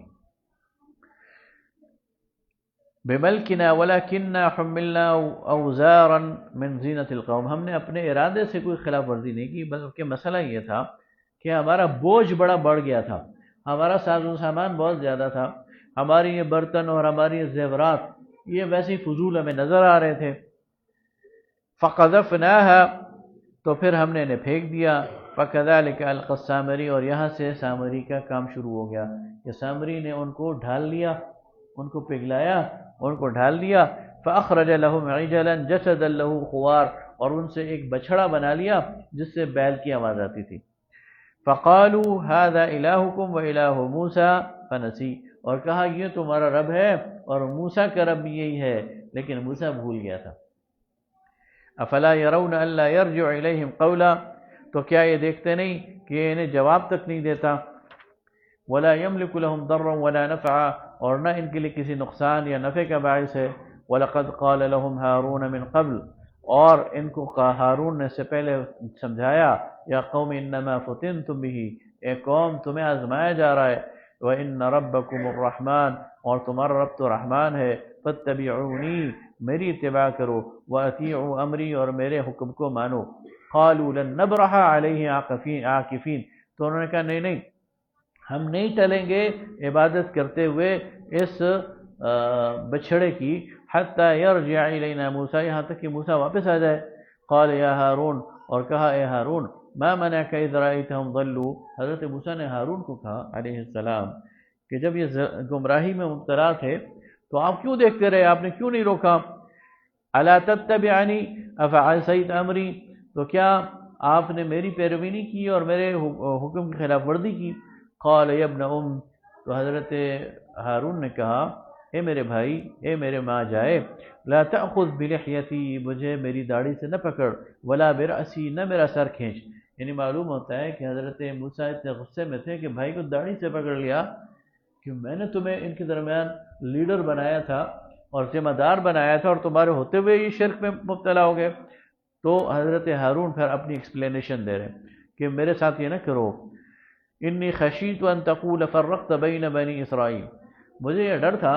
بملکنا ولکننا حملنا اوزارا من زینت القوم، ہم نے اپنے ارادے سے کوئی خلاف ورزی نہیں کی، بلکہ مسئلہ یہ تھا کہ ہمارا بوجھ بڑا بڑھ گیا تھا، ہمارا ساز و سامان بہت زیادہ تھا، ہماری یہ برتن اور ہماری یہ زیورات یہ ویسے ہی فضول ہمیں نظر آ رہے تھے۔ فقذفناها، تو پھر ہم نے انہیں پھینک دیا۔ فکذلک القی السامری، اور یہاں سے سامری کا کام شروع ہو گیا کہ سامری نے ان کو ڈھال لیا، ان کو پگھلایا، ان کو ڈھال دیا۔ فاخرج لهم عجلا جسدا له خوار، اور ان سے ایک بچھڑا بنا لیا جس سے بیل کی آواز آتی تھی۔ فقالوا هذا الہکم والہ موسیٰ فنسی، اور کہا یہ تمہارا رب ہے اور موسیٰ کا رب بھی یہی ہے، لیکن موسیٰ بھول گیا تھا۔ افلا يرون الا يرجع الیہم قولا، تو کیا یہ دیکھتے نہیں کہ انہیں جواب تک نہیں دیتا؟ ولا يملك لهم ضرا ولا نفعا، اور نہ ان کے لیے کسی نقصان یا نفع کا باعث ہے۔ وَلَقَدْ قَالَ لَهُمْ هَارُونَ مِنْ قَبْلِ، اور ان کو ہارون نے سے پہلے سمجھایا، یا قوم انما فتنتم به، اے قوم تمہیں آزمایا جا رہا ہے، وَإِنَّ رَبَّكُمُ الرَّحْمَنُ، اور تمہارا رب تو رحمان ہے، فَاتَّبِعُونِي، میری اتباع کرو، وَأَطِيعُوا أَمْرِي، اور میرے حکم کو مانو۔ قَالُوا لَن نَّبْرَحَ عَلَيْهِ عَاكِفِينَ، تو انہوں نے کہا نہیں، ہم نہیں ٹلیں گے عبادت کرتے ہوئے اس بچھڑے کی، حتی یرجع الینا موسیٰ، یہاں تک کہ موسیٰ واپس آ جائے۔ قال یا ہارون، اور کہا اے ہارون، ما منعک اذ رأیتہم ضلوا، حضرت موسیٰ نے ہارون کو کہا علیہ السلام کہ جب یہ گمراہی میں مبتلا تھے تو آپ کیوں دیکھتے رہے، آپ نے کیوں نہیں روکا؟ الا تتبعنی افعصیت امری، تو کیا آپ نے میری پیروی نہیں کی اور میرے حکم کی خلاف ورزی کی؟ قال یا ابن تو حضرت ہارون نے کہا اے میرے بھائی، اے میرے ماں جائے، لا تأخذ بلحیتی، مجھے میری داڑھی سے نہ پکڑ، ولا برأسی، نہ میرا سر کھینچ۔ یعنی معلوم ہوتا ہے کہ حضرت موسیٰ اتنے غصے میں تھے کہ بھائی کو داڑھی سے پکڑ لیا کہ میں نے تمہیں ان کے درمیان لیڈر بنایا تھا اور ذمہ دار بنایا تھا، اور تمہارے ہوتے ہوئے یہ شرک میں مبتلا ہو گئے۔ تو حضرت ہارون پھر اپنی ایکسپلینیشن دے رہے کہ میرے ساتھ یہ نہ کرو، انی خشیت ان تقول فرقت بین بنی اسرائیل، مجھے یہ ڈر تھا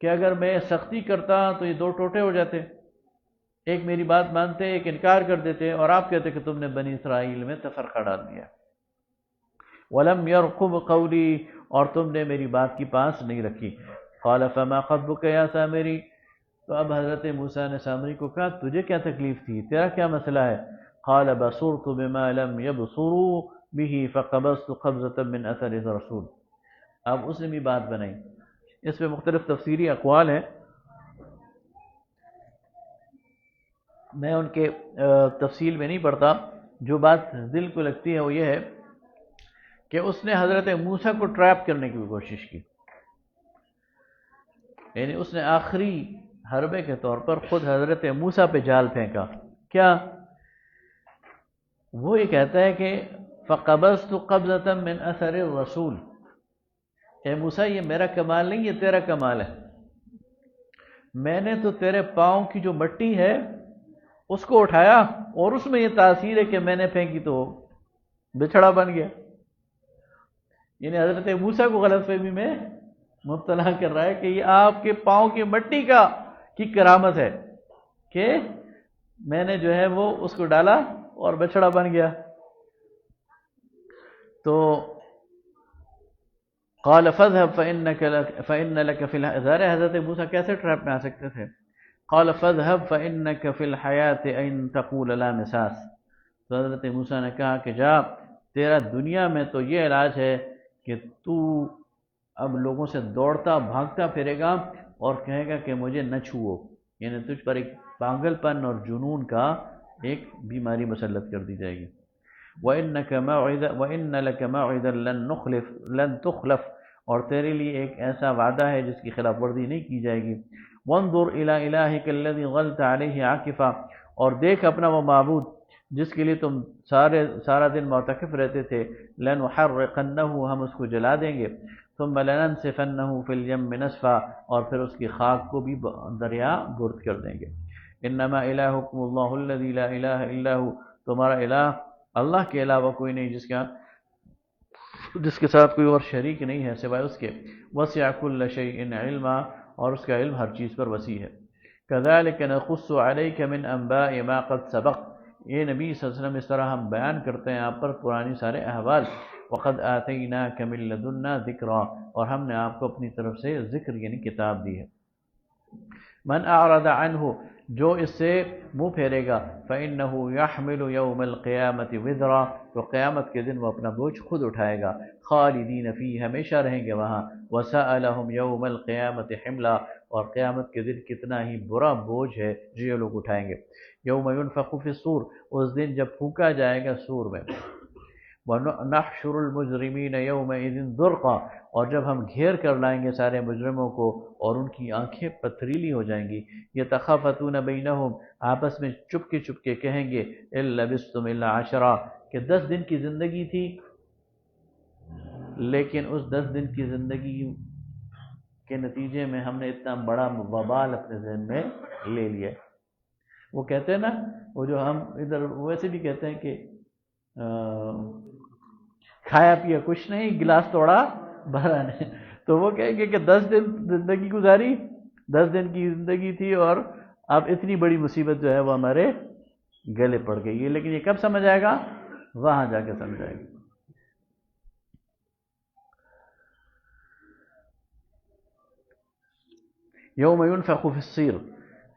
کہ اگر میں سختی کرتا تو یہ دو ٹوٹے ہو جاتے، ایک میری بات مانتے، ایک انکار کر دیتے، اور آپ کہتے کہ تم نے بنی اسرائیل میں تفرقہ ڈال دیا۔ ولم یرقب قولی، اور تم نے میری بات کی پاس نہیں رکھی۔ قال فما خطبک یا سامری، تو اب حضرت موسیٰ نے سامری کو کہا تجھے کیا تکلیف تھی، تیرا کیا مسئلہ ہے؟ قال بصرت بما لم يبصروا به فقبضت قبضة من اثر الرسول. اب اس نے بھی بات بنائی. اس میں مختلف تفسیری اقوال ہیں، میں ان کے تفصیل میں نہیں پڑھتا. جو بات دل کو لگتی ہے وہ یہ ہے کہ اس نے حضرت موسیٰ کو ٹریپ کرنے کی کوشش کی، یعنی اس نے آخری حربے کے طور پر خود حضرت موسیٰ پہ جال پھینکا. کیا؟ وہ یہ کہتا ہے کہ فَقَبَضْتُ قَبْضَةً مِّنْ أَثَرِ الرَّسُولِ، اے موسیٰ یہ میرا کمال نہیں، یہ تیرا کمال ہے. میں نے تو تیرے پاؤں کی جو مٹی ہے اس کو اٹھایا اور اس میں یہ تاثیر ہے کہ میں نے پھینکی تو بچھڑا بن گیا. یعنی حضرت موسیٰ کو غلط فہمی میں مبتلا کر رہا ہے کہ یہ آپ کے پاؤں کی مٹی کی کرامت ہے کہ میں نے جو ہے وہ اس کو ڈالا اور بچھڑا بن گیا. تو قال فاذهب فإن لك في الحياة، حضرت موسیٰ کیسے ٹریپ میں آ سکتے تھے؟ قال فاذهب فإنك في الحياة أن تقول لا مساس. تو حضرت موسیٰ نے کہا کہ جا، تیرا دنیا میں تو یہ علاج ہے کہ تو اب لوگوں سے دوڑتا بھاگتا پھرے گا اور کہے گا کہ مجھے نہ چھوؤ، یعنی تجھ پر ایک پاگل پن اور جنون کا ایک بیماری مسلط کر دی جائے گی. وَإِنَّ لَكَ مَوْعِدًا لَن تُخْلَفْ، اور تیرے لیے ایک ایسا وعدہ ہے جس کی خلاف ورزی نہیں کی جائے گی. وَانظُرْ إِلَىٰ إِلَٰهِكَ الَّذِي ظَلْتَ عَلَيْهِ عَاكِفًا، اور دیکھ اپنا وہ معبود جس کے لیے تم سارا دن معتکف رہتے تھے. لَنُحَرِّقَنَّهُ، ہم اس کو جلا دیں گے. ثُمَّ لَنَنسِفَنَّهُ فِي الْيَمِّ نَسْفًا، اور پھر اس کی خاک کو بھی دریا برد کر دیں گے. إِنَّمَا إِلَٰهُكُمُ اللَّهُ الَّذِي لَا إِلَٰهَ إِلَّا هُوَ، تمہارا الہ اللہ کے علاوہ کوئی نہیں جس کے ساتھ کوئی اور شریک نہیں ہے سوائے اس کے. وسع كل شيء علما، اور اس کا علم ہر چیز پر وسیع ہے. كذلك نقص عليك من انباء ما قد سبق، یہ نبی صلی اللہ علیہ وسلم اس طرح ہم بیان کرتے ہیں آپ پر پرانی سارے احوال. وقد آتيناك من لدنا ذکرا، اور ہم نے آپ کو اپنی طرف سے ذکر یعنی کتاب دی ہے. من اعرض عنہ، جو اس سے منہ پھیرے گا، فإنه يحمل يوم القيامة وزرا، تو قیامت کے دن وہ اپنا بوجھ خود اٹھائے گا. خالدین فیہ، ہمیشہ رہیں گے وہاں. وسألهم يوم القيامة حملا، اور قیامت کے دن کتنا ہی برا بوجھ ہے جو یہ لوگ اٹھائیں گے. یوم ينفخ في الصور، اس دن جب پھونکا جائے گا سور میں. وَنَحْشُرُ الْمُجْرِمِينَ يَوْمَئِذٍ ذُرْقًا، اور جب ہم گھیر کر لائیں گے سارے مجرموں کو اور ان کی آنکھیں پتھریلی ہو جائیں گی. يَتَخَافَتُونَ بَيْنَهُمْ، آپس میں چپ کے کہیں گے، إِن لَبِثْتُمْ إِلَّا عَشْرًا، کہ 10 دن کی زندگی تھی، لیکن اس 10 دن کی زندگی کے نتیجے میں ہم نے اتنا بڑا وبال اپنے ذہن میں لے لیا. وہ کہتے ہیں نا، وہ جو ہم ادھر ویسے بھی کہتے ہیں کہ کھایا پیا کچھ نہیں، گلاس توڑا بھرا نہیں. تو وہ کہیں گے کہ 10 دن زندگی گزاری، 10 دن کی زندگی تھی اور اب اتنی بڑی مصیبت جو ہے وہ ہمارے گلے پڑ گئی ہے. لیکن یہ کب سمجھ آئے گا؟ وہاں جا کے سمجھ آئے گا. یوم ينفخ في الصیر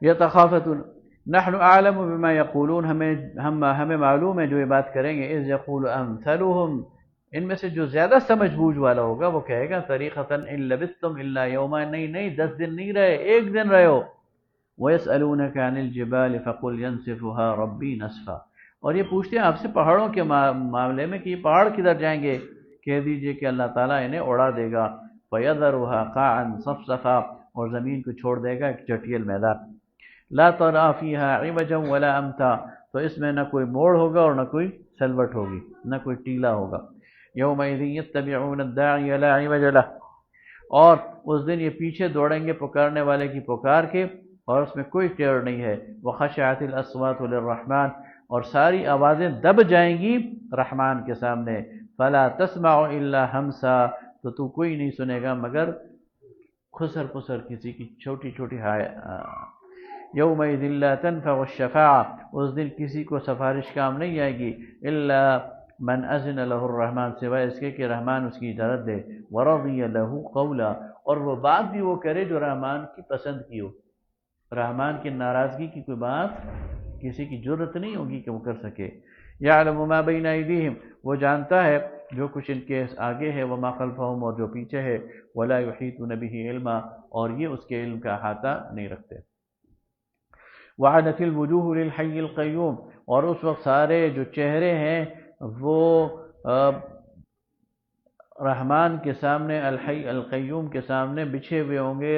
یتخافتون نحن اعلم بما یقولون، ہمیں معلوم ہے جو یہ بات کریں گے. اذ یقول امثلهم، ان میں سے جو زیادہ سمجھ بوجھ والا ہوگا وہ کہے گا طریقتاً ان لبثتم الا یوما، نہیں 10 دن نہیں رہے، ایک دن رہے ہو. ویسألونک عن الجبال فقل ينسفها ربی نسفا، اور یہ پوچھتے ہیں آپ سے پہاڑوں کے معاملے میں کہ یہ پہاڑ کدھر جائیں گے. کہہ دیجئے کہ اللہ تعالیٰ انہیں اڑا دے گا. فیذرها قاعا صفصفا، اور زمین کو چھوڑ دے گا ایک چٹیل میدان. لا ترى فيها عوجا ولا امتا، تو اس میں نہ کوئی موڑ ہوگا اور نہ کوئی سلوٹ ہوگی، نہ کوئی ٹیلا ہوگا. یومئذ یتبعون الداعی لا عوج له، اور اس دن یہ پیچھے دوڑیں گے پکارنے والے کی پکار کے اور اس میں کوئی ٹیڑھ نہیں ہے. وخشعت الاصوات للرحمن، اور ساری آوازیں دب جائیں گی رحمان کے سامنے. فلا تسمع الا همسا، تو کوئی نہیں سنے گا مگر خسر پسر کسی کی چھوٹی چھوٹی یومئذ لا تنفع الشفاعہ، اس دن کسی کو سفارش کام نہیں آئے گی. الا من اذن له الرحمن، سوائے اس کے کہ رحمان اس کی اجازت دے. ورضی له قولا، اور وہ بات بھی وہ کرے جو رحمان کی پسند کی ہو. رحمان کی ناراضگی کی کوئی بات کسی کی جرت نہیں ہوگی کہ وہ کر سکے۔ یعلم ما بین ایدیہم، وہ جانتا ہے جو کچھ ان کے آگے ہے، وما خلفہم، اور جو پیچھے ہے، ولا یحیطون بہ علما، اور یہ اس کے علم کا احاطہ نہیں رکھتے۔ وعنت الوجوہ للحی القیوم، اور اس وقت سارے جو چہرے ہیں وہ رحمان کے سامنے، الحی القیوم کے سامنے بچھے ہوئے ہوں گے۔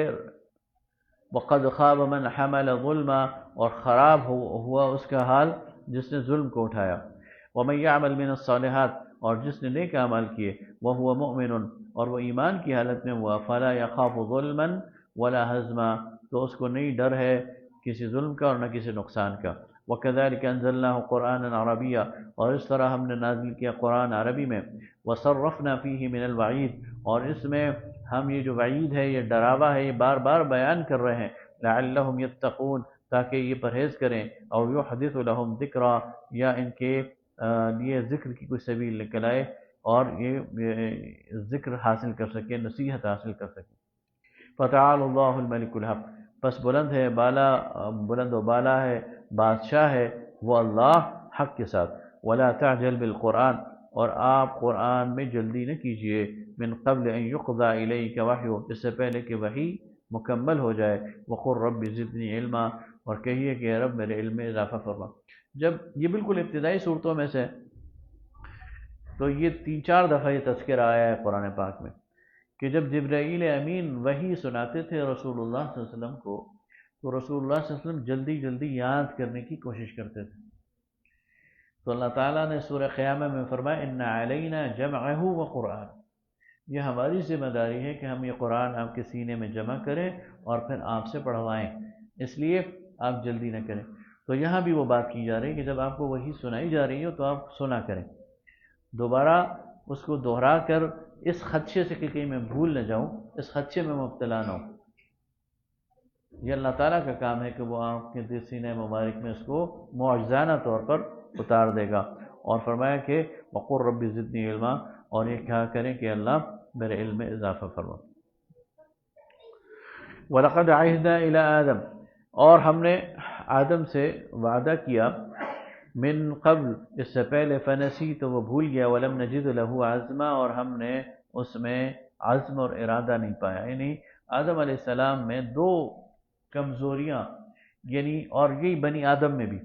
وقد خاب من حمل ظلما، اور خراب ہوا اس کا حال جس نے ظلم کو اٹھایا۔ ومن يعمل من الصالحات، اور جس نے نیک اعمال کیے، وهو مؤمن، اور وہ ایمان کی حالت میں ہوا، فلا يخاف ظلما ولا هضما، تو اس کو نہیں ڈر ہے کسی ظلم کا اور نہ کسی نقصان کا۔ وكذلك انزلناه قرانا عربيا، اور اس طرح ہم نے نازل کیا قرآن عربی میں۔ وصرفنا فيه من الوعید، اور اس میں ہم یہ جو وعید ہے، یہ ڈراوا ہے، یہ بار بار بیان کر رہے ہیں۔ لعلهم يتقون، تاکہ یہ پرہیز کریں، او یحدث لهم ذکرا، یا ان کے لیے ذکر کی کوئی سبیل نکل آئے اور یہ ذکر حاصل کر سکے، نصیحت حاصل کر سکے۔ فتعال اللہ الملک الحق، پس بلند ہے بالا، بلند و بالا ہے، بادشاہ ہے وہ اللہ حق کے ساتھ۔ ولا تعجل بالقرآن، اور آپ قرآن میں جلدی نہ کیجئے، من قبل ان یقضى الیک وحی، اس سے پہلے کہ وحی مکمل ہو جائے۔ وقل رب زدنی علما، اور کہیے کہ اے رب میرے علم میں اضافہ فرما۔ جب یہ بالکل ابتدائی صورتوں میں سے، تو یہ 3-4 دفعہ یہ تذکرہ آیا ہے قرآن پاک میں کہ جب جبرائیل امین وحی سناتے تھے رسول اللہ صلی اللہ علیہ وسلم کو، تو رسول اللہ صلی اللہ علیہ وسلم جلدی جلدی یاد کرنے کی کوشش کرتے تھے۔ تو اللہ تعالیٰ نے سورہ قیامہ میں فرمایا ان علینا جمعہ وقرآن، یہ ہماری ذمہ داری ہے کہ ہم یہ قرآن آپ کے سینے میں جمع کریں اور پھر آپ سے پڑھوائیں، اس لیے آپ جلدی نہ کریں۔ تو یہاں بھی وہ بات کی جا رہی ہے کہ جب آپ کو وحی سنائی جا رہی ہو تو آپ سنا کریں، دوبارہ اس کو دہرا کر اس خدشے سے کہ کہیں میں بھول نہ جاؤں، اس خدشے میں مبتلا نہ ہوں۔ یہ اللہ تعالیٰ کا کام ہے کہ وہ آپ کے سینہ مبارک میں اس کو معجزانہ طور پر اتار دے گا۔ اور فرمایا کہ وقل رب زدنی علما، اور یہ کہا کریں کہ اللہ میرے علم میں اضافہ فرما۔ وَلَقَدْ عَهِدْنَا إِلَىٰ آدَمَ، اور ہم نے آدم سے وعدہ کیا، من قبل، اس سے پہلے، فنسی، تو وہ بھول گیا، وَلَمْ نَجِدْ لَهُ عَزْمًا، اور ہم نے اس میں عزم اور ارادہ نہیں پایا۔ یعنی آدم علیہ السلام میں 2 کمزوریاں، یعنی اور یہی بنی آدم میں بھی،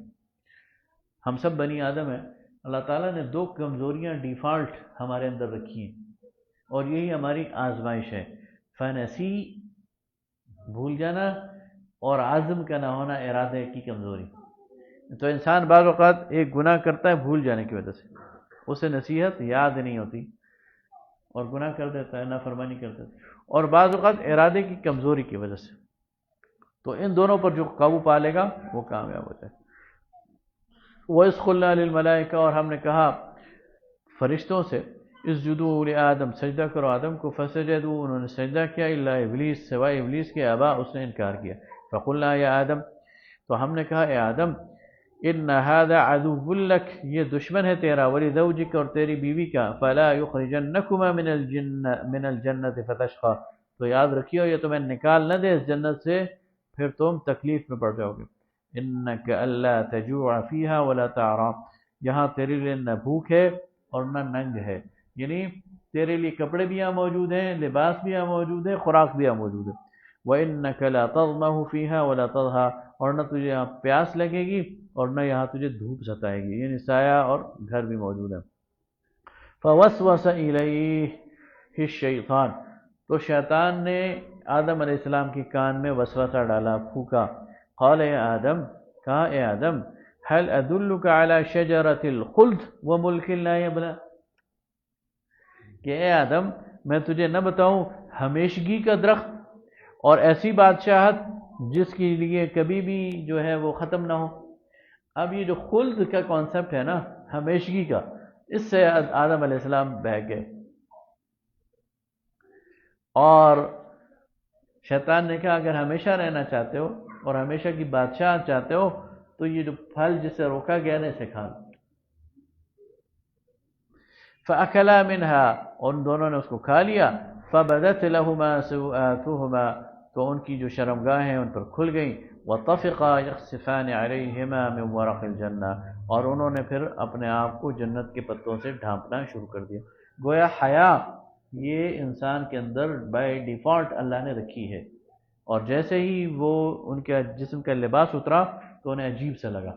ہم سب بنی آدم ہیں، اللہ تعالیٰ نے 2 کمزوریاں ڈیفالٹ ہمارے اندر رکھی ہیں، اور یہی ہماری آزمائش ہے، فنسی، بھول جانا، اور عزم کا نہ ہونا، ارادے کی کمزوری۔ تو انسان بعض اوقات ایک گناہ کرتا ہے بھول جانے کی وجہ سے، اسے نصیحت یاد نہیں ہوتی اور گناہ کر دیتا ہے، نافرمانی کر دیتا ہے، اور بعض اوقات ارادے کی کمزوری کی وجہ سے۔ تو ان دونوں پر جو قابو پا لے گا وہ کامیاب ہو جائے۔ وَإِذْ قُلْنَا لِلْمَلَائِكَةِ، اور ہم نے کہا فرشتوں سے، اسجدوا لآدم، سجدہ کرو آدم کو، فسجدوا، انہوں نے سجدہ کیا، الا ابلیس، سوائے ابلیس کے، ابا، اس نے انکار کیا۔ فقلنا یا آدم، تو ہم نے کہا اے آدم، ان هذا عدو لک، یہ دشمن ہے تیرا، ولزوجک، اور تیری بیوی کا، فلا یخرجنکما من الجنت فتشقى، تو یاد رکھیو یہ تمہیں نکال نہ دے اس جنت سے، پھر تم تکلیف میں پڑ جاؤ گے۔ انک الا تجوع فیہا ولا تعرى، یہاں تیرے لیے نہ بھوک ہے اور نہ ننگ ہے، یعنی تیرے لیے کپڑے بھی یہاں موجود ہیں، لباس بھی یہاں موجود ہے، خوراک بھی یہاں موجود ہے۔ وَإِنَّكَ لَا تَظْمَأُ فِيهَا وَلَا تَضْحَىٰ، اور نہ تجھے یہاں پیاس لگے گی اور نہ یہاں تجھے دھوپ ستائے گی، یعنی سایہ اور گھر بھی موجود ہے۔ فَوَسْوَسَ إِلَيْهِ الشَّيْطَانُ، تو شیطان نے آدم علیہ السلام کے کان میں وسوسہ ڈالا، پھونکا، قال اے آدم، کہا اے آدم، هل أدلك على شجرة الخلد وملك لا يبلى، کہ اے آدم میں تجھے نہ بتاؤں ہمیشگی کا درخت اور ایسی بادشاہت جس کے لیے کبھی بھی جو ہے وہ ختم نہ ہو۔ اب یہ جو خلد کا کانسیپٹ ہے نا، ہمیشگی کا، اس سے آدم علیہ السلام بہک گئے، اور شیطان نے کہا اگر ہمیشہ رہنا چاہتے ہو اور ہمیشہ کی بادشاہت چاہتے ہو تو یہ جو پھل جس سے روکا گیا نا اسے کھا لو۔ فَأَكَلَا مِنْهَا، ان دونوں نے اس کو کھا لیا، فَبَدَتْ لَهُمَا سَوْآتُهُمَا، تو ان کی جو شرمگاہیں ان پر کھل گئیں، وطفقا یخصفان علیہما من ورق الجنہ، اور انہوں نے پھر اپنے آپ کو جنت کے پتوں سے ڈھانپنا شروع کر دیا۔ گویا حیا یہ انسان کے اندر بائی ڈیفالٹ اللہ نے رکھی ہے، اور جیسے ہی وہ ان کے جسم کا لباس اترا تو انہیں عجیب سا لگا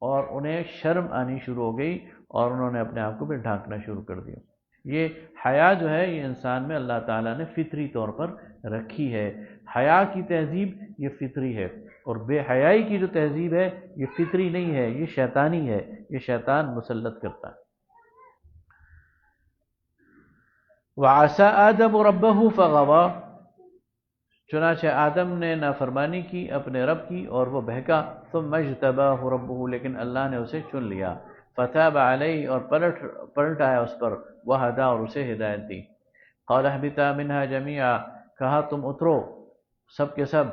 اور انہیں شرم آنی شروع ہو گئی، اور انہوں نے اپنے آپ کو پھر ڈھانکنا شروع کر دیا۔ یہ حیا جو ہے یہ انسان میں اللہ تعالیٰ نے فطری طور پر رکھی ہے۔ حیا کی تہذیب یہ فطری ہے، اور بے حیائی کی جو تہذیب ہے یہ فطری نہیں ہے، یہ شیطانی ہے، یہ شیطان مسلط کرتا ہے۔ وَعَصَىٰ آدَمُ رَبَّهُ فَغَوَىٰ، چنانچہ آدم نے نافرمانی کی اپنے رب کی اور وہ بہکا۔ ثُمَّ اجْتَبَاهُ رَبُّهُ، لیکن اللہ نے اسے چن لیا۔ فَتَابَ عَلَيْهِ، اور پلٹ آیا اس پر، وَهَدَىٰ، اور اسے ہدایت دی۔ قَالَ اهْبِطَا مِنْهَا جَمِيعًا، کہا تم اترو سب کے سب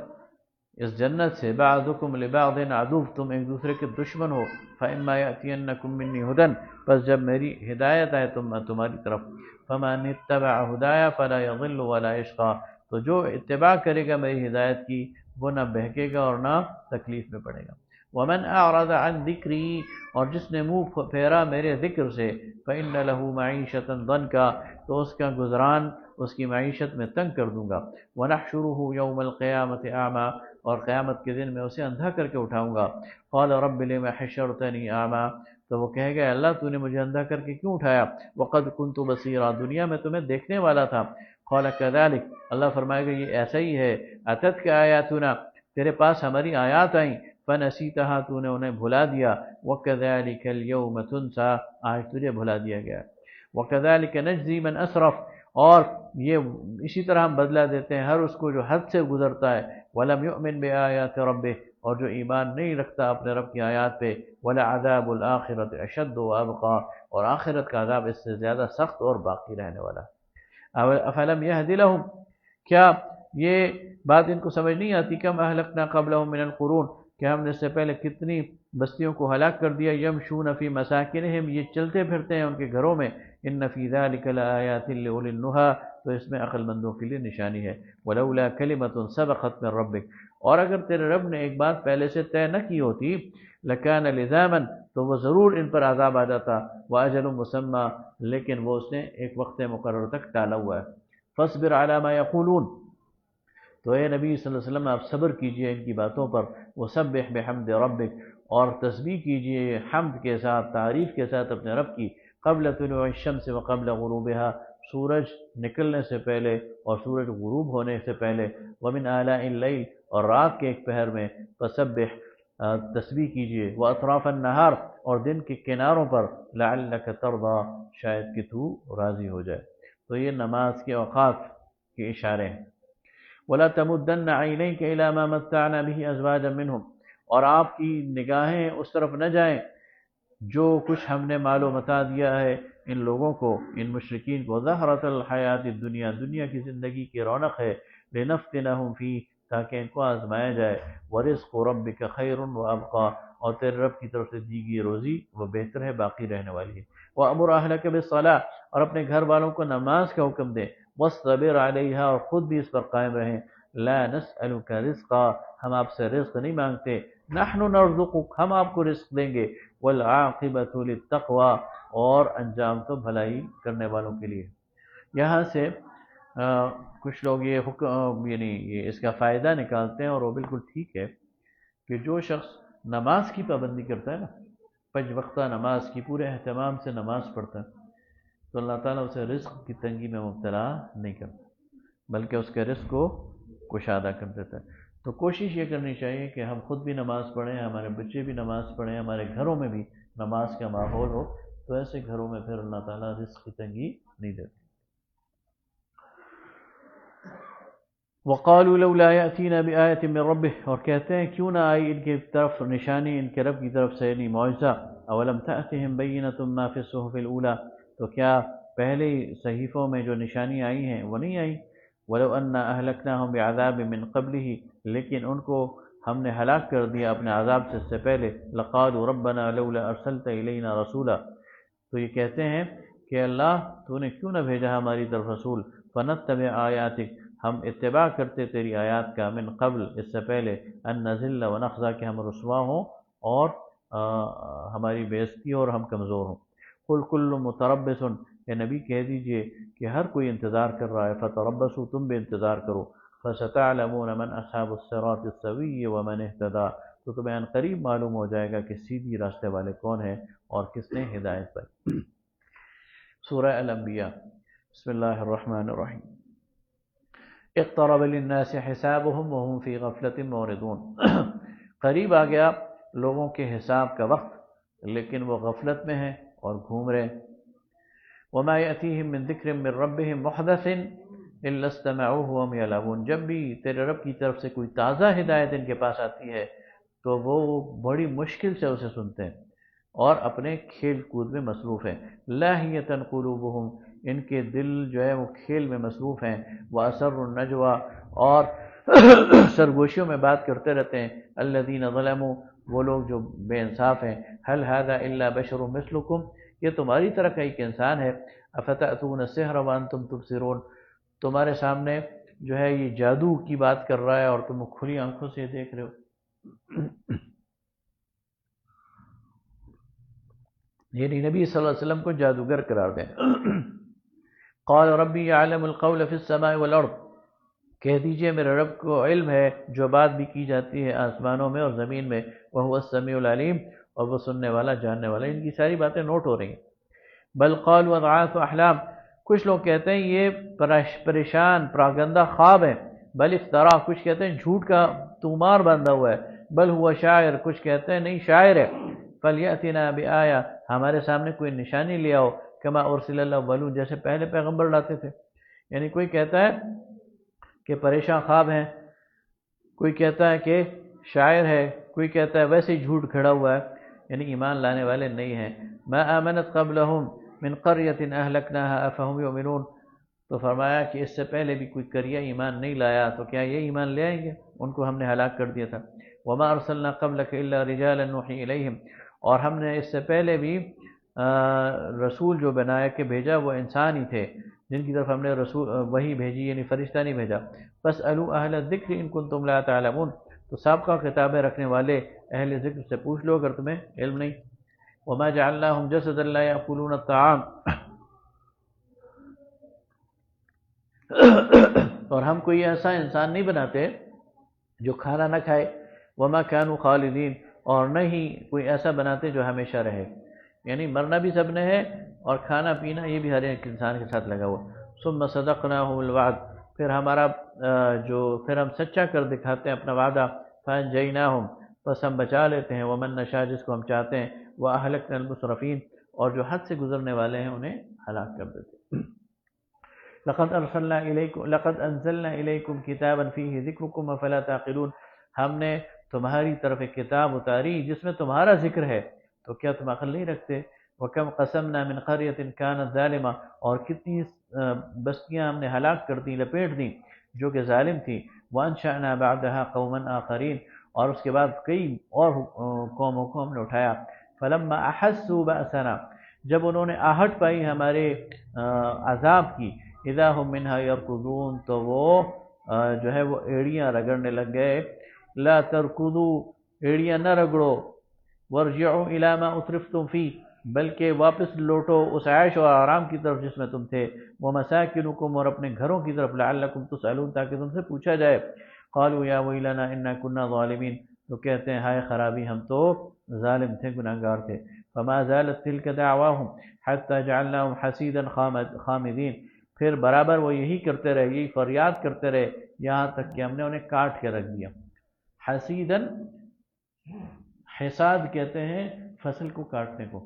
اس جنت سے، بعضکم لبعض عدو، تم ایک دوسرے کے دشمن ہو۔ فَإِمَّا يَأْتِيَنَّكُم مِّنِّي هُدًى، پس جب میری ہدایت آئے تمہاری طرف، فَمَنِ اتَّبَعَ هُدَايَ فَلَا يَضِلُّ وَلَا يَشْقَىٰ، تو جو اتباع کرے گا میری ہدایت کی وہ نہ بہکے گا اور نہ تکلیف میں پڑے گا۔ وَمَنْ أَعْرَضَ عَنْ ذِكْرِي، اور جس نے منہ پھیرا میرے ذکر سے، فَإِنَّ لَهُ مَعِيشَةً ضَنْكًا، تو اس کا گزران اس کی معیشت میں تنگ کر دوں گا۔ وَنَحْشُرُهُ يَوْمَ الْقِيَامَةِ أَعْمَىٰ، اور قیامت کے دن میں اسے اندھا کر کے اٹھاؤں گا۔ قَالَ رَبِّ لِمَ حَشَرْتَنِي أَعْمَىٰ، تو وہ کہے گا اللہ تو نے مجھے اندھا کر کے کیوں اٹھایا؟ وَقَدْ كُنْتُ بَصِيرًا، دنیا میں تمہیں دیکھنے والا تھا۔ قَالَ كَذَلِكَ، اللہ فرمائے گا یہ ایسا ہی ہے۔ أَتَتْكَ آيَاتُنَا، تیرے پاس ہماری آیات آئیں، فَنَسِيتَهَا، تو نے انہیں بھلا دیا۔ وَكَذَلِكَ الْيَوْمَ تُنسَىٰ، آج تجھے بھلا دیا گیا۔ وَكَذَلِكَ نَجْزِي مَنْ أَسْرَفَ، اور یہ اسی طرح ہم بدلہ دیتے ہیں ہر اس کو جو حد سے گزرتا ہے۔ وَلَمْ يُؤْمِنْ بِآيَاتِ رَبِّهِ، اور جو ایمان نہیں رکھتا اپنے رب کی آیات پہ۔ وَلَعَذَابُ الْآخِرَةِ أَشَدُّ وَأَبْقَىٰ، اور آخرت کا عذاب اس سے زیادہ سخت اور باقی رہنے والا ہے۔ أَفَلَمْ يَهْدِ لَهُمْ، کیا یہ بات ان کو سمجھ نہیں آتی؟ کم اہلکنا قبلہم من القرون، کہ ہم نے اس سے پہلے کتنی بستیوں کو ہلاک کر دیا۔ یمشون فی مساکنہم، یہ چلتے پھرتے ہیں ان کے گھروں میں۔ ان فی ذلک لآیات لأولی النہی، تو اس میں عقل مندوں کے لیے نشانی ہے۔ ولولا کلمۃ سبقت من ربک، اور اگر تیرے رب نے ایک بات پہلے سے طے نہ کی ہوتی، لکان لزاما، تو وہ ضرور ان پر عذاب آ جاتا۔ واجل مسمى، لیکن وہ اس نے ایک وقت مقرر تک ٹالا ہوا ہے۔ فاصبر علی ما یقولون، تو اے نبی صلی اللہ علیہ وسلم آپ صبر کیجئے ان کی باتوں پر۔ وسبح بحمد ربک، اور تسبیح کیجئے حمد کے ساتھ، تعریف کے ساتھ اپنے رب کی۔ قبل طلوع الشمس وقبل غروبها، سورج نکلنے سے پہلے اور سورج غروب ہونے سے پہلے۔ ومن آلاء اللیل، اور رات کے ایک پہر میں۔ فسبح، تسبیح کیجئے۔ واطراف النہار، اور دن کے کناروں پر۔ لعلک ترضی، شاید کہ تو راضی ہو جائے۔ تو یہ نماز کے اوقات کے اشارے ہیں۔ وَلَا تَمُدَّنَّ عَيْنَيْكَ إِلَىٰ مَا مَتَّعْنَا بِهِ أَزْوَاجًا مِّنْهُمْ، اور آپ کی نگاہیں اس طرف نہ جائیں جو کچھ ہم نے مال و متاع دیا ہے ان لوگوں کو، ان مشرکین کو۔ ظَہْرَةَ الْحَيَاةِ الدُّنْيَا، دنیا کی زندگی کی رونق ہے۔ لِنَفْتِنَهُمْ فِيهِ، تاکہ ان کو آزمایا جائے۔ وَرِزْقُ رَبِّكَ خَيْرٌ وَأَبْقَىٰ، اور تیرے رب کی طرف سے دی گئی روزی وہ بہتر ہے، باقی رہنے والی ہے۔ وَأَمُرْ أَهْلَكَ بِالصَّلَاةِ، اور اپنے گھر والوں کو نماز کا حکم دے۔ وَاصْطَبِرْ عَلَيْهَا، اور خود بھی اس پر قائم رہیں۔ لا نسألك رزقا، ہم آپ سے رزق نہیں مانگتے۔ نحن نرزقك، ہم آپ کو رزق دیں گے۔ والعاقبۃ للتقوی، اور انجام تو بھلائی کرنے والوں کے لیے۔ یہاں سے کچھ لوگ یہ حکم یعنی یہ اس کا فائدہ نکالتے ہیں، اور وہ بالکل ٹھیک ہے کہ جو شخص نماز کی پابندی کرتا ہے نا، پنج وقتہ نماز کی پورے اہتمام سے نماز پڑھتا ہے، تو اللہ تعالیٰ اسے رزق کی تنگی میں مبتلا نہیں کرتا، بلکہ اس کے رزق کو کشادہ کر دیتا ہے۔ تو کوشش یہ کرنی چاہیے کہ ہم خود بھی نماز پڑھیں، ہمارے بچے بھی نماز پڑھیں، ہمارے گھروں میں بھی نماز کا ماحول ہو، تو ایسے گھروں میں پھر اللہ تعالیٰ رزق کی تنگی نہیں دیتے۔ وَقَالُوا لَوْلَا يَأْتِينَا بِآيَةٍ مِّن رَّبِّهِ، اور کہتے ہیں کیوں نہ آئی ان کی طرف نشانی ان کے رب کی طرف سے، یعنی معجزہ۔ أَوَلَمْ تَأْتِهِمْ بَيِّنَةٌ مَّا فِي الصُّحُفِ الْأُولَىٰ، تو کیا پہلے صحیفوں میں جو نشانی آئی ہیں وہ نہیں آئی؟ وَلَوْ أَنَّا أَهْلَكْنَاهُمْ بِعَذَابٍ مِّن قَبْلِهِ، لیکن ان کو ہم نے ہلاک کر دیا اپنے عذاب سے اس سے پہلے۔ لَقَالُوا رَبَّنَا لَوْلَا أَرْسَلْتَ إِلَيْنَا رَسُولًا، تو یہ کہتے ہیں کہ اللہ تو نے کیوں نہ بھیجا ہماری طرف رسول۔ فَنَتَّبِعْ آیاتک، ہم اتباع کرتے تیری آیات کا من قبل اس سے پہلے ان نذل و نخزا کہ ہم رسوا ہوں اور ہماری بےزتی اور ہم کمزور ہوں۔ قل کل متربص، اے نبی کہہ دیجئے کہ ہر کوئی انتظار کر رہا ہے، فتربصوا تم بھی انتظار کرو، فستعلمون من اصحاب الصراط السوی ومن اہتدی، تو تمہیں ان قریب معلوم ہو جائے گا کہ سیدھی راستے والے کون ہیں اور کس نے ہدایت پائی۔ سورہ الانبیاء، بسم اللہ الرحمن الرحیم۔ اقترب للناس حسابهم وهم فی غفلۃ معرضون، قریب آ گیا لوگوں کے حساب کا وقت لیکن وہ غفلت میں ہیں اور گھوم رہے ہیں۔ وما یأتیہم من ذکر من ربہم محدث الا استمعوه وهم یلعبون، جب بھی تیرے رب کی طرف سے کوئی تازہ ہدایت ان کے پاس آتی ہے تو وہ بڑی مشکل سے اسے سنتے ہیں اور اپنے کھیل کود میں مصروف ہیں۔ لاہیۃ قلوبہم، ان کے دل جو ہے وہ کھیل میں مصروف ہیں۔ واسروا النجوى، اور سرگوشیوں میں بات کرتے رہتے ہیں۔ الذین ظلموا، وہ لوگ جو بے انصاف ہیں۔ هل هذا الا بشر مثلکم، یہ تمہاری طرح کا ایک انسان ہے۔ افتأتون السحر وانتم تبصرون، تمہارے سامنے جو ہے یہ جادو کی بات کر رہا ہے اور تم کھلی آنکھوں سے دیکھ رہے ہو۔ یعنی نبی صلی اللہ علیہ وسلم کو جادوگر قرار دیں۔ قال ربی یعلم القول فی السماء والارض، کہہ دیجئے میرے رب کو علم ہے جو بات بھی کی جاتی ہے آسمانوں میں اور زمین میں، وہو السمیع العلیم، اور وہ سننے والا جاننے والا۔ ان کی ساری باتیں نوٹ ہو رہی ہیں۔ بل قالوا اضعاف احلام، کچھ لوگ کہتے ہیں یہ پریشان پراگندہ خواب ہیں۔ بل افترا، کچھ کہتے ہیں جھوٹ کا تومار باندھا ہوا ہے۔ بل ہوا شاعر، کچھ کہتے ہیں نہیں شاعر ہے۔ فلیأتنا بآیہ، ہمارے سامنے کوئی نشانی لے آؤ، کما ارسل الاولون، جیسے پہلے پیغمبر لاتے تھے۔ یعنی کوئی کہتا ہے کہ پریشان خواب ہیں، کوئی کہتا ہے کہ شاعر ہے، کوئی کہتا ہے ویسے ہی جھوٹ کھڑا ہوا ہے، یعنی ایمان لانے والے نہیں ہیں۔ ما آمنت قبلہم من قریۃ اہلکناها افہم یؤمنون، تو فرمایا کہ اس سے پہلے بھی کوئی قریہ ایمان نہیں لایا تو کیا یہ ایمان لے آئیں گے؟ ان کو ہم نے ہلاک کر دیا تھا۔ وما ارسلنا قبلک الا رجالا نوحی الیہم، اور ہم نے اس سے پہلے بھی رسول جو بنایا کہ بھیجا وہ انسان ہی تھے جن کی طرف ہم نے رسول وہی بھیجی، یعنی فرشتہ نہیں بھیجا۔ فاسألوا اہل الذکر ان کنتم لا تعلمون، تو سابقہ کتابیں رکھنے والے اہل ذکر سے پوچھ لو اگر تمہیں علم نہیں۔ وما جعلناهم جسدا لا یأکلون الطعام، اور ہم کوئی ایسا انسان نہیں بناتے جو کھانا نہ کھائے۔ وما كانوا خالدین، اور نہ ہی کوئی ایسا بناتے جو ہمیشہ رہے، یعنی مرنا بھی سب نے ہے اور کھانا پینا یہ بھی ہر ایک انسان کے ساتھ لگا ہوا۔ ثم صدقناهم الوعد، پھر ہم سچا کر دکھاتے ہیں اپنا وعدہ۔ فانجیناہم، پس ہم بچا لیتے ہیں، ومن نشاء، جس کو ہم چاہتے ہیں، واہلکنا المسرفین، اور جو حد سے گزرنے والے ہیں انہیں ہلاک کر دیتے ہیں۔ لقد انزلنا الیکم کتابا فیہ ذکرکم افلا تعقلون، ہم نے تمہاری طرف ایک کتاب اتاری جس میں تمہارا ذکر ہے تو کیا تم عقل نہیں رکھتے؟ وَكَمْ قَسَمْنَا مِنْ قَرْيَةٍ كَانَتْ ظَالِمَةً، اور کتنی بستیاں ہم نے ہلاک کر دی، لپیٹ دی جو کہ ظالم تھی۔ وَأَنشَأْنَا بَعْدَهَا قَوْمًا آخَرِينَ، اور اس کے بعد کئی اور قوموں کو ہم نے اٹھایا۔ فَلَمَّا أَحَسُّوا بَأْسَنَا، جب انہوں نے آہٹ پائی ہمارے عذاب کی، اِذَا هُمْ مِنْهَا يَرْكُضُونَ، تو وہ جو ہے وہ ایڑیاں رگڑنے لگ گئے۔ لَا تَرْكُضُوا، ایڑیاں نہ رگڑو، وَارْجِعُوا إِلَى مَا أُتْرِفْتُمْ فِيهِ، بلکہ واپس لوٹو اس عیش و آرام کی طرف جس میں تم تھے۔ وَمَسَاكِنُكُمْ، اور اپنے گھروں کی طرف، لَعَلَّكُمْ تُسْأَلُونَ، تاکہ تم سے پوچھا جائے۔ قَالُوا يَا وَيْلَنَا إِنَّا كُنَّا ظَالِمِينَ، تو کہتے ہیں ہائے خرابی، ہم تو ظالم تھے، گناہگار تھے۔ فَمَا زَالَتْ تِلْكَ دَعْوَاهُمْ حَتَّى جَعَلْنَاهُمْ حَصِيدًا خَامِدِينَ، پھر برابر وہ یہی کرتے رہے، یہی فریاد کرتے رہے یہاں تک کہ ہم نے انہیں کاٹ کے رکھ دیا۔ حسیدن، حساد کہتے ہیں فصل کو کاٹنے کو،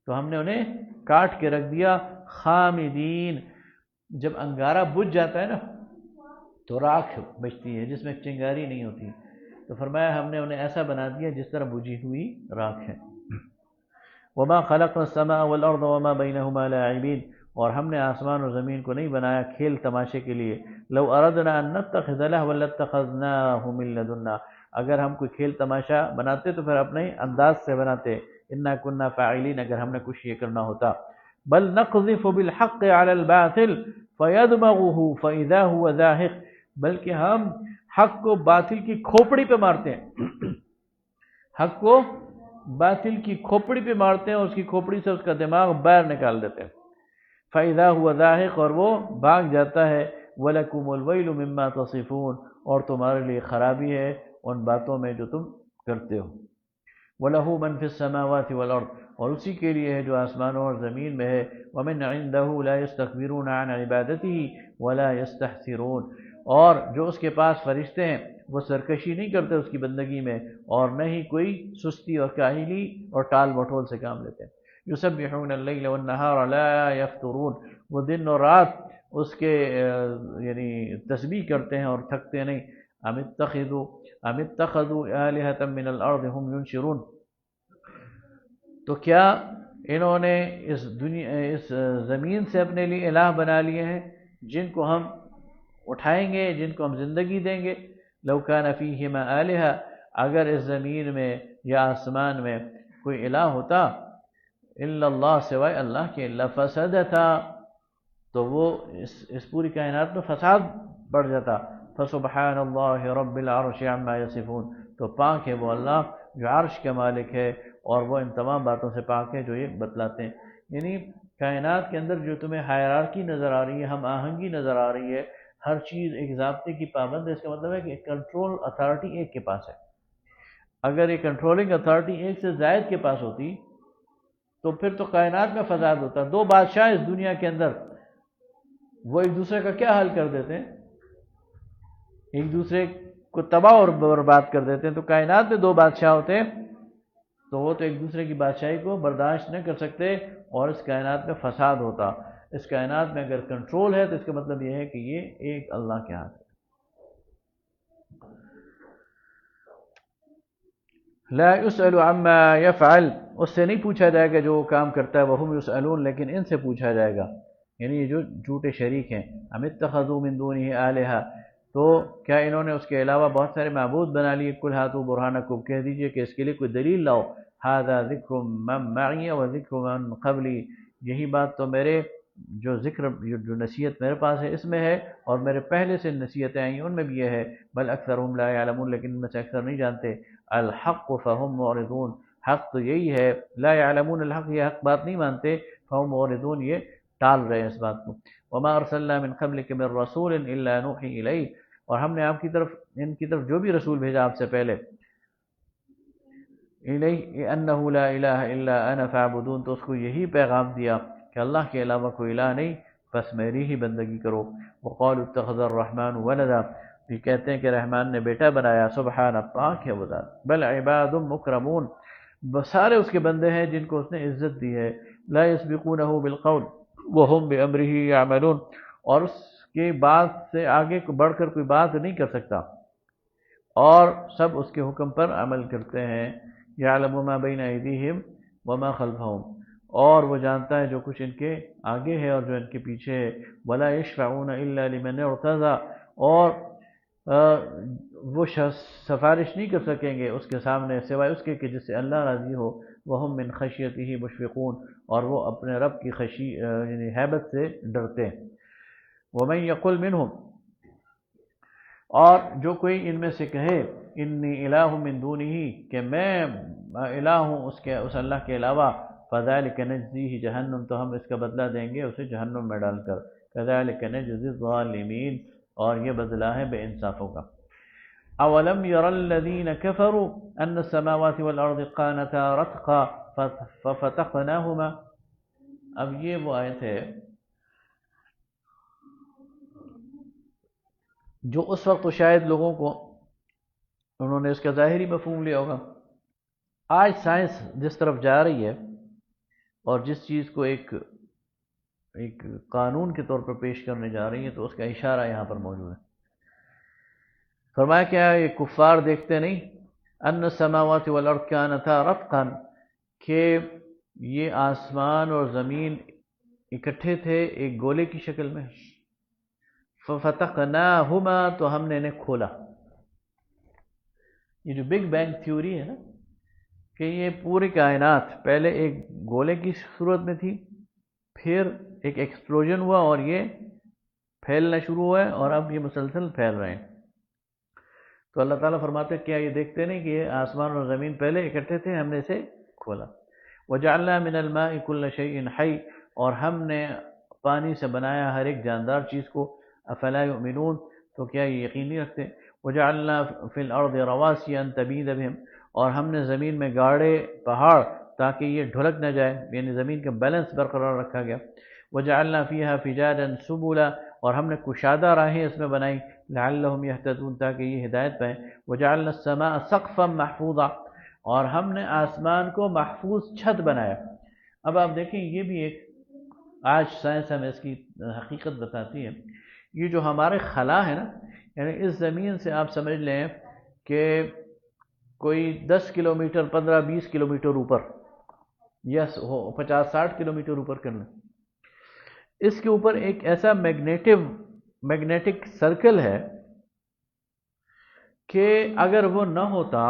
تو ہم نے انہیں کاٹ کے رکھ دیا۔ خامدین، جب انگارہ بجھ جاتا ہے نا تو راکھ بچتی ہے جس میں چنگاری نہیں ہوتی، تو فرمایا ہم نے انہیں ایسا بنا دیا جس طرح بجھی ہوئی راکھ ہے۔ وما خلقنا السماء والارض وما بينهما لاعبين، اور ہم نے آسمان اور زمین کو نہیں بنایا کھیل تماشے کے لیے۔ لو اردنا ان نتخذ لهوا لاتخذناه من لدنا، اگر ہم کوئی کھیل تماشا بناتے تو پھر اپنے انداز سے بناتے۔ انا كنا فاعلین، اگر ہم نے کچھ یہ کرنا ہوتا۔ بل نقذف بالحق على الباطل فيدمغه فاذا هو زاهق، بلکہ ہم حق کو باطل کی کھوپڑی پہ مارتے ہیں، حق کو باطل کی کھوپڑی پہ مارتے ہیں اور اس کی کھوپڑی سے اس کا دماغ باہر نکال دیتے ہیں۔ فَإِذَا هُوَ ذَاهِقٌ، اور وہ بھاگ جاتا ہے۔ وَلَكُمُ الْوَيْلُ مِمَّا تَصِفُونَ، اور تمہارے لیے خرابی ہے ان باتوں میں جو تم کرتے ہو۔ وَلَهُ مَنْ فِي السَّمَاوَاتِ وَالْأَرْضِ، اور اسی کے لیے ہے جو آسمانوں اور زمین میں ہے۔ وَمَنْ عِنْدَهُ لَا يَسْتَكْبِرُونَ عَنْ عِبَادَتِهِ وَلَا يَسْتَحْسِرُونَ، اور جو اس کے پاس فرشتے ہیں وہ سرکشی نہیں کرتے اس کی بندگی میں، اور نہ ہی کوئی سستی اور کاہلی اور ٹال مٹول سے کام لیتے ہیں۔ یسبحون اللیل والنہار لا یفترون، وہ دن اور رات اس کے یعنی تسبیح کرتے ہیں اور تھکتے نہیں۔ ام اتخذوا آلہۃ من الارض هم ینشرون، تو کیا انہوں نے اس زمین سے اپنے لیے الہ بنا لیے ہیں جن کو ہم اٹھائیں گے، جن کو ہم زندگی دیں گے۔ لو کان فیہما آلہۃ، اگر اس زمین میں یا آسمان میں کوئی الہ ہوتا، الا اللہ، سوائے اللہ کے، لفسدتا، تو وہ اس پوری کائنات میں فساد بڑھ جاتا۔ فسبحان اللہ رب العرش عما یصفون، تو پاک ہے وہ اللہ جو عرش کے مالک ہے اور وہ ان تمام باتوں سے پاک ہے جو یہ بتلاتے ہیں۔ یعنی کائنات کے اندر جو تمہیں ہائرارکی نظر آ رہی ہے، ہم آہنگی نظر آ رہی ہے، ہر چیز ایک ضابطے کی پابند ہے، اس کا مطلب ہے کہ کنٹرول اتھارٹی ایک کے پاس ہے۔ اگر یہ کنٹرولنگ اتھارٹی ایک سے زائد کے پاس ہوتی تو پھر تو کائنات میں فساد ہوتا۔ دو بادشاہ اس دنیا کے اندر، وہ ایک دوسرے کا کیا حل کر دیتے ہیں؟ ایک دوسرے کو تباہ اور برباد کر دیتے ہیں۔ تو کائنات میں دو بادشاہ ہوتے تو وہ تو ایک دوسرے کی بادشاہی کو برداشت نہ کر سکتے اور اس کائنات میں فساد ہوتا۔ اس کائنات میں اگر کنٹرول ہے تو اس کا مطلب یہ ہے کہ یہ ایک اللہ کے ہاتھ ہے۔ لا يسأل عما يفعل، اس سے نہیں پوچھا جائے گا جو وہ کام کرتا ہے، وهم يسألون، لیکن ان سے پوچھا جائے گا، یعنی یہ جو جھوٹے شریک ہیں۔ ام اتخذوا من دونه آلہۃ، تو کیا انہوں نے اس کے علاوہ بہت سارے معبود بنا لیے؟ قل ہاتوا برہانکم، کہہ دیجئے کہ اس کے لیے کوئی دلیل لاؤ۔ ھذا ذکر من معی وذکر من قبلی، یہی بات تو میرے جو ذکر جو نصیحت میرے پاس ہے اس میں ہے، اور میرے پہلے سے نصیحتیں آئیں ان میں بھی یہ ہے۔ بل اکثرهم لا يعلمون، لیکن ان میں سے اکثر نہیں جانتے۔ الحق فهم معرضون، حق تو یہی ہے، لا يعلمون الحق، یہ حق بات نہیں مانتے، فهم معرضون، یہ ٹال رہے ہیں اس بات کو۔ وما ارسلنا من قبلك من رسول الا نوحي الیہ، اور ہم نے آپ کی طرف ان کی طرف جو بھی رسول بھیجا آپ سے پہلے، الیہ انہ لا الہ الا انا فاعبدون، تو اس کو یہی پیغام دیا کہ اللہ کے علاوہ کوئی الہ نہیں، بس میری ہی بندگی کرو۔ وقالوا اتخذ الرحمن ولدا، یہ کہتے ہیں کہ رحمان نے بیٹا بنایا، سبحان، پاک ہے وہ ذات۔ بل عباد مکرمون، سارے اس کے بندے ہیں جن کو اس نے عزت دی ہے۔ لا یسبقونہ بالقول وهم بامرہ یعملون، اور اس کے بات سے آگے بڑھ کر کوئی بات نہیں کر سکتا، اور سب اس کے حکم پر عمل کرتے ہیں۔ یعلم ما بین ایدیہم وما خلفہم، اور وہ جانتا ہے جو کچھ ان کے آگے ہے اور جو ان کے پیچھے ہے۔ ولا یشفعون الا لمن ارتضی، اور وہ سفارش نہیں کر سکیں گے اس کے سامنے سوائے اس کے کہ جس سے اللہ راضی ہو۔ وہم من خشیتہ مشفقون، اور وہ اپنے رب کی یعنی ہیبت سے ڈرتے ہیں۔ ومن یقل منہم، اور جو کوئی ان میں سے کہے انی الہ من دونہ، کہ میں الہ ہوں اس اللہ کے علاوہ، فذلک نجزیہ جہنم، تو ہم اس کا بدلہ دیں گے اسے جہنم میں ڈال کر۔ کذلک نجزی الظالمین، اور یہ بدلہ ہے بے انصافوں کا۔ اولم یر الذین کفروا ان السماوات والارض کانتا رتقا ففتقناہما، اب یہ وہ آیت ہے جو اس وقت تو شاید لوگوں کو انہوں نے اس کا ظاہری مفہوم لیا ہوگا۔ آج سائنس جس طرف جا رہی ہے اور جس چیز کو ایک قانون کے طور پر پیش کرنے جا رہی ہے، تو اس کا اشارہ یہاں پر موجود ہے۔ فرمایا کیا یہ کفار دیکھتے نہیں، ان السماوات والارض کانتا رتقا، کہ یہ آسمان اور زمین اکٹھے تھے ایک گولے کی شکل میں، ففتقناہما، تو ہم نے انہیں کھولا۔ یہ جو بگ بینگ تھیوری ہے نا، کہ یہ پوری کائنات پہلے ایک گولے کی صورت میں تھی، پھر ایک ایکسپلوژن ہوا اور یہ پھیلنا شروع ہوئے اور اب یہ مسلسل پھیل رہے ہیں۔ تو اللہ تعالیٰ فرماتے ہیں کیا یہ دیکھتے نہیں کہ یہ آسمان اور زمین پہلے اکٹھے تھے، ہم نے اسے کھولا۔ وَجَعَلْنَا مِنَ الْمَاءِ كُلَّ شَيْءٍ حَيٍّ، اور ہم نے پانی سے بنایا ہر ایک جاندار چیز کو۔ افلا یؤمنون، تو کیا یہ یقین نہیں رکھتے؟ وَجَعَلْنَا فِي الْأَرْضِ رَوَاسِيَ أَن تَمِيدَ بِهِمْ، اور ہم نے زمین میں گاڑے پہاڑ تاکہ یہ ڈھلک نہ جائے، یعنی زمین کا بیلنس برقرار رکھا گیا۔ وَجَعَلْنَا فِيهَا فِجَاجًا سُبُلًا، اور ہم نے کشادہ راہیں اس میں بنائی، لعلہم یہتدون، تاکہ یہ ہدایت پائیں۔ وَجَعَلْنَا السَّمَاءَ سَقْفًا مَحْفُوظًا، اور ہم نے آسمان کو محفوظ چھت بنایا۔ اب آپ دیکھیں یہ بھی ایک، آج سائنس ہمیں اس کی حقیقت بتاتی ہے، یہ جو ہمارے خلا ہے نا، یعنی اس زمین سے آپ سمجھ لیں کہ کوئی 10 کلومیٹر 15-20 کلومیٹر اوپر، یا 50-60 کلومیٹر اوپر کرنا، اس کے اوپر ایک ایسا میگنیٹک سرکل ہے کہ اگر وہ نہ ہوتا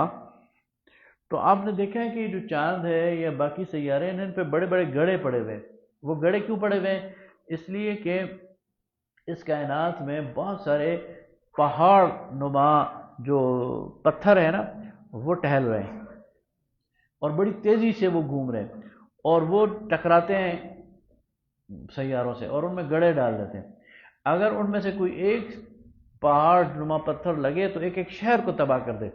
تو آپ نے دیکھا ہے کہ جو چاند ہے یا باقی سیارے ہیں ان پہ بڑے بڑے گڑھے پڑے ہوئے۔ وہ گڑھے کیوں پڑے ہوئے ہیں؟ اس لیے کہ اس کائنات میں بہت سارے پہاڑ نما جو پتھر ہیں نا وہ ٹہل رہے ہیں اور بڑی تیزی سے وہ گھوم رہے ہیں، اور وہ ٹکراتے ہیں سیاروں سے اور ان میں گڑھے ڈال دیتے ہیں۔ اگر ان میں سے کوئی ایک پہاڑ نما پتھر لگے تو ایک ایک شہر کو تباہ کر دے۔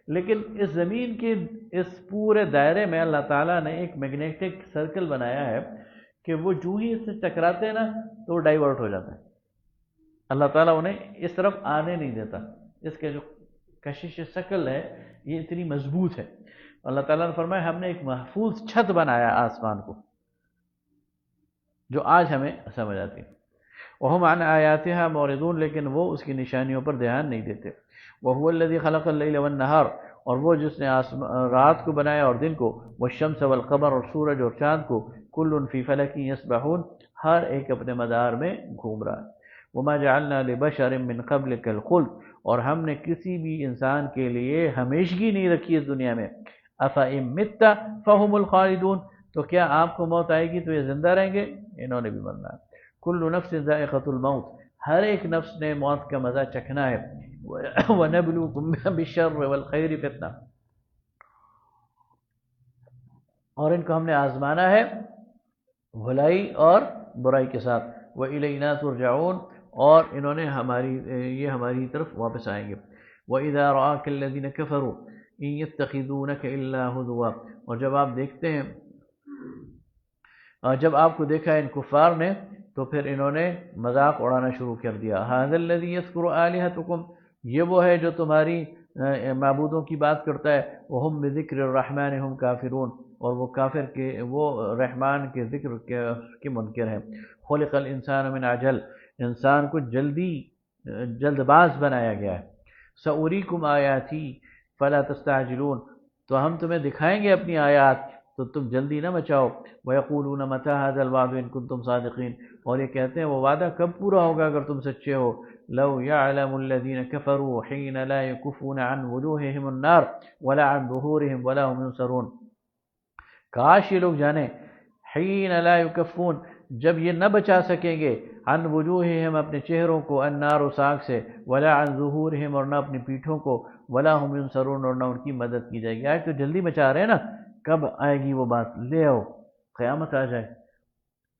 لیکن اس زمین کے اس پورے دائرے میں اللہ تعالیٰ نے ایک میگنیٹک سرکل بنایا ہے کہ وہ جو ہی اس سے ٹکراتے ہیں نا تو وہ ڈائیورٹ ہو جاتا ہے۔ اللہ تعالیٰ انہیں اس طرف آنے نہیں دیتا۔ اس کے جو کشش شکل ہے یہ اتنی مضبوط ہے۔ اللہ تعالیٰ نے فرمایا ہم نے ایک محفوظ چھت بنایا آسمان کو، جو آج ہمیں سمجھ آتی ہے۔ وَهُمْ عَنْ آيَاتِهَا مُعْرِضُونَ، لیکن وہ اس کی نشانیوں پر دھیان نہیں دیتے۔ وَهُوَ الَّذِي خَلَقَ اللَّيْلَ وَالنَّهَارَ، اور وہ جس نے رات کو بنایا اور دن کو، وَالشَّمْسَ وَالْقَمَرَ، اور سورج اور چاند کو، كُلٌّ فِي فَلَكٍ يَسْبَحُونَ، ہر ایک اپنے مدار میں گھوم رہا ہے۔ وَمَا جَعَلْنَا لِبَشَرٍ مِّن قَبْلِكَ الْخُلْدَ، اور ہم نے کسی بھی انسان کے لیے ہمیشگی نہیں رکھی اس دنیا میں۔ أَفَإِن مِتَّ فَهُمُ الْخَالِدُونَ، تو کیا آپ کو موت آئے گی تو یہ زندہ رہیں گے؟ انہوں نے بھی مرنا ہے۔ كُلُّ نَفْسٍ ذَائِقَةُ الْمَوْتِ، ہر ایک نفس نے موت کا مزہ چکھنا ہے۔ وَنَبْلُوكُم بِالشَّرِّ وَالْخَيْرِ فِتْنَةً، اور ان کو ہم نے آزمانا ہے بھلائی اور برائی کے ساتھ۔ وَإِلَيْنَا تُرْجَعُونَ، اور انہوں نے یہ ہماری طرف واپس آئیں گے۔ وَإِذَا رَآكَ الَّذِينَ كَفَرُوا إِن يَتَّخِذُونَكَ إِلَّا هُزُوًا، اور جب آپ دیکھتے ہیں، جب آپ کو دیکھا ان کفار نے تو پھر انہوں نے مذاق اڑانا شروع کر دیا۔ هَذَا الَّذِي يَذْكُرُ آلِهَتُكُمْ، یہ وہ ہے جو تمہاری معبودوں کی بات کرتا ہے۔ وَهُمْ بِذِكْرِ الرَّحْمَنِ هُمْ كَافِرُونَ، اور وہ کافر کے، وہ رحمان کے ذکر کے منکر ہیں۔ خُلِقَ الْإِنسَانُ مِنْ عَجَلٍ، انسان کو جلد باز بنایا گیا ہے۔ سَأُرِيكُمْ آيَاتِي فَلَا تَسْتَعْجِلُونَ، تو ہم تمہیں دکھائیں گے اپنی آیات تو تم جلدی نہ مچاؤ۔ وَيَقُولُونَ مَتَى هَذَا الْوَعْدُ إِن كُنتُمْ صَادِقِينَ، اور یہ کہتے ہیں وہ وعدہ کب پورا ہوگا اگر تم سچے ہو۔ لَوْ يَعْلَمُ الَّذِينَ كَفَرُوا حِينَ لَا يَكُفُّونَ عَنْ وُجُوهِهِمُ النَّارَ وَلَا عَنْ ظُهُورِهِمْ وَلَا هُمْ يُنصَرُونَ، کاش یہ لوگ جانیں، حِينَ لَا يُكَفُّونَ، جب یہ نہ بچا سکیں گے، عن وجوہہم اپنے چہروں کو، النار ساگ سے، ولا عن ظہورہم اور نہ اپنی پیٹھوں کو، ولا ہم ینصرون اور نہ ان کی مدد کی جائے گی۔ آج تو جلدی مچا رہے ہیں نا، کب آئے گی وہ بات؟ لے آؤ، قیامت آ جائے،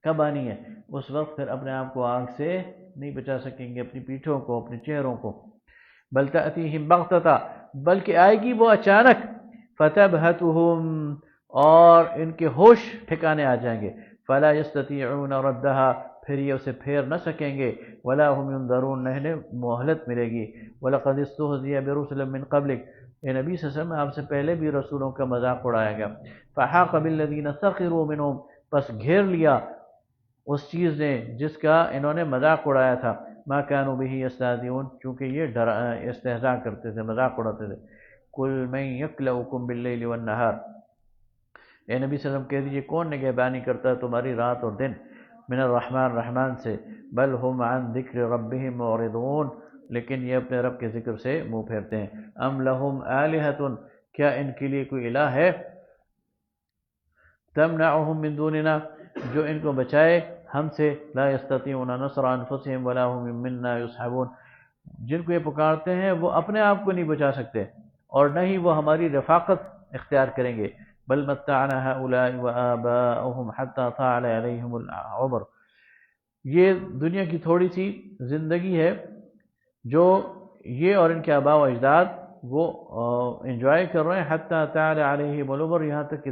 کب آنی ہے؟ اس وقت پھر اپنے آپ کو آگ سے نہیں بچا سکیں گے، اپنی پیٹھوں کو، اپنے چہروں کو۔ بل تأتیہم بغتۃ، بلکہ آئے گی وہ اچانک، فتبہتہم، اور ان کے ہوش ٹھکانے آ جائیں گے، فلا یستطیعون ردہا، پھر یہ اسے پھیر نہ سکیں گے، ولا هم ينظرون، نہ انہیں مہلت ملے گی۔ وَلَقَدِ اسْتُهْزِئَ بِرُسُلٍ مِّن قَبْلِكَ، اے نبی صلی اللہ علیہ وسلم آپ سے پہلے بھی رسولوں کا مذاق اڑایا گیا۔ فَحَاقَ بِالَّذِينَ سَخِرُوا مِنْهُمْ، پس گھیر لیا اس چیز نے جس کا انہوں نے مذاق اڑایا تھا، مَا كَانُوا بِهِ يَسْتَهْزِئُونَ، کیونکہ یہ استہزاء کرتے تھے، مذاق اڑاتے تھے۔ قُلْ مَن يَكْلَؤُكُم بِاللَّيْلِ وَالنَّهَارِ، اے نبی صلی اللہ علیہ وسلم کہہ دیجئے کون نگہبانی کرتا ہے تمہاری رات اور دن، من الرحمن، رحمان سے، بل هم عن ذکر ربهم معرضون، لیکن یہ اپنے رب کے ذکر سے منہ پھیرتے ہیں۔ ام لهم آلہۃ، کیا ان کے لیے کوئی الہ ہے، تمنعهم من دوننا، جو ان کو بچائے ہم سے، لا یستطیعون نصر انفسهم ولا هم منا یصحبون، جن کو یہ پکارتے ہیں وہ اپنے آپ کو نہیں بچا سکتے اور نہ ہی وہ ہماری رفاقت اختیار کریں گے. بل متعنا هؤلاء وآباءهم حتى طال عليهم العمر، یہ دنیا کی تھوڑی سی زندگی ہے جو یہ اور ان کے آباء و اجداد وہ انجوائے کر رہے ہیں. حتی طال علیہم العمر، یہاں تک کہ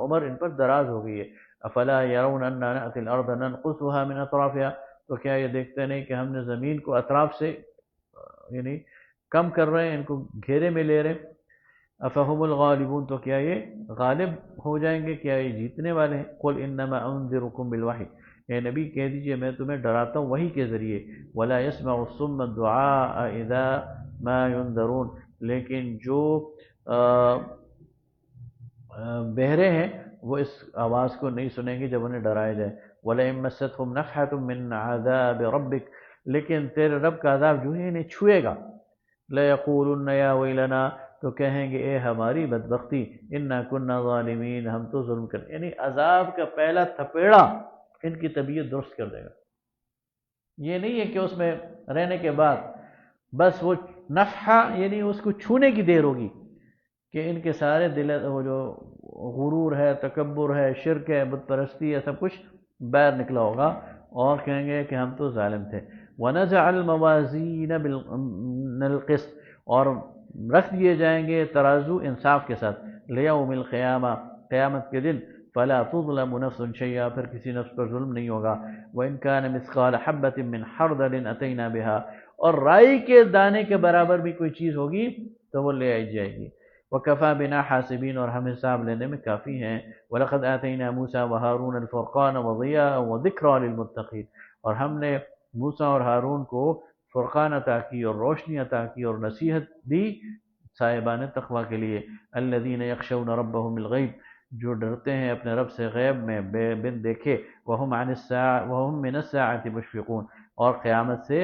عمر ان پر دراز ہو گئی ہے. افلا یرون انا نأتی الارض ننقصها من اطرافها، تو کیا یہ دیکھتے نہیں کہ ہم نے زمین کو اطراف سے یعنی کم کر رہے ہیں، ان کو گھیرے میں لے رہے ہیں. افہم الغالبون، تو کیا یہ غالب ہو جائیں گے، کیا یہ جیتنے والے ہیں. قل انما انذرکم بالوحی، اے نبی کہہ دیجئے میں تمہیں ڈراتا ہوں وحی کے ذریعے. ولا يسمع الصم الدعاء اذا ما ينذرون، لیکن جو بہرے ہیں وہ اس آواز کو نہیں سنیں گے جب انہیں ڈرایا جائے. وَلَئِن مَسَّتْهُمْ نَفْحَةٌ مِّنْ عَذَابِ رَبِّكَ، لیکن تیرے رب کا عذاب جو ہے انہیں چھوئے گا. لَيَقُولُنَّ يَا وَيْلَنَا، تو کہیں گے اے ہماری بدبختی. اِنَّا كُنَّا ظَالِمِينَ، ہم تو ظلم کریں. یعنی عذاب کا پہلا تھپیڑا ان کی طبیعت درست کر دے گا. یہ نہیں ہے کہ اس میں رہنے کے بعد بس وہ نفحہ یعنی اس کو چھونے کی دیر ہوگی کہ ان کے سارے دل وہ جو غرور ہے، تکبر ہے، شرک ہے، بت پرستی ہے، سب کچھ باہر نکلا ہوگا اور کہیں گے کہ ہم تو ظالم تھے. وَنَزَعَ الْمَوَازِينَ بِالْقِسْطِ، اور رکھ دیے جائیں گے ترازو انصاف کے ساتھ. لِيَوْمِ الْقِيَامَةِ، قیامت کے دن. فَلَا تُظْلَمُ نَفْسٌ شَيْئًا، پھر کسی نفس پر ظلم نہیں ہوگا. وَإِنْ كَانَ مِثْقَالَ حَبَّةٍ مِّنْ خَرْدَلٍ أَتَيْنَا بِهَا، اور رائی کے دانے کے برابر بھی کوئی چیز ہوگی تو وہ لے آئی جائے گی. وَكَفَى بِنَا حَاسِبِينَ، اور ہم حساب لینے میں کافی ہیں. وَلَقَدْ آتَيْنَا مُوسَى وَهَارُونَ الْفُرْقَانَ وَضِيَاءً وَذِكْرَىٰ لِلْمُتَّقِينَ، اور ہم نے موسیٰ اور ہارون کو فرقان عطا کی اور روشنی عطا کی اور نصیحت دی صاحبان تقوی کے لیے. الَّذِينَ يَخْشَوْنَ رَبَّهُمْ بِالْغَيْبِ، جو ڈرتے ہیں اپنے رب سے غیب میں بن دیکھے. وَهُمْ مِنَ السَّاعَةِ مُشْفِقُونَ، اور قیامت سے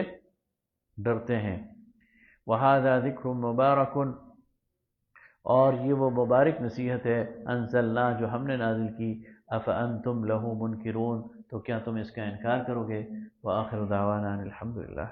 ڈرتے ہیں. وَهَذَا ذِكْرٌ مُبَارَكٌ، اور یہ وہ مبارک نصیحت ہے. انزلنا، جو ہم نے نازل کی. افانتم لہ منکرون، تو کیا تم اس کا انکار کرو گے. وآخر دعوانا الحمدللہ.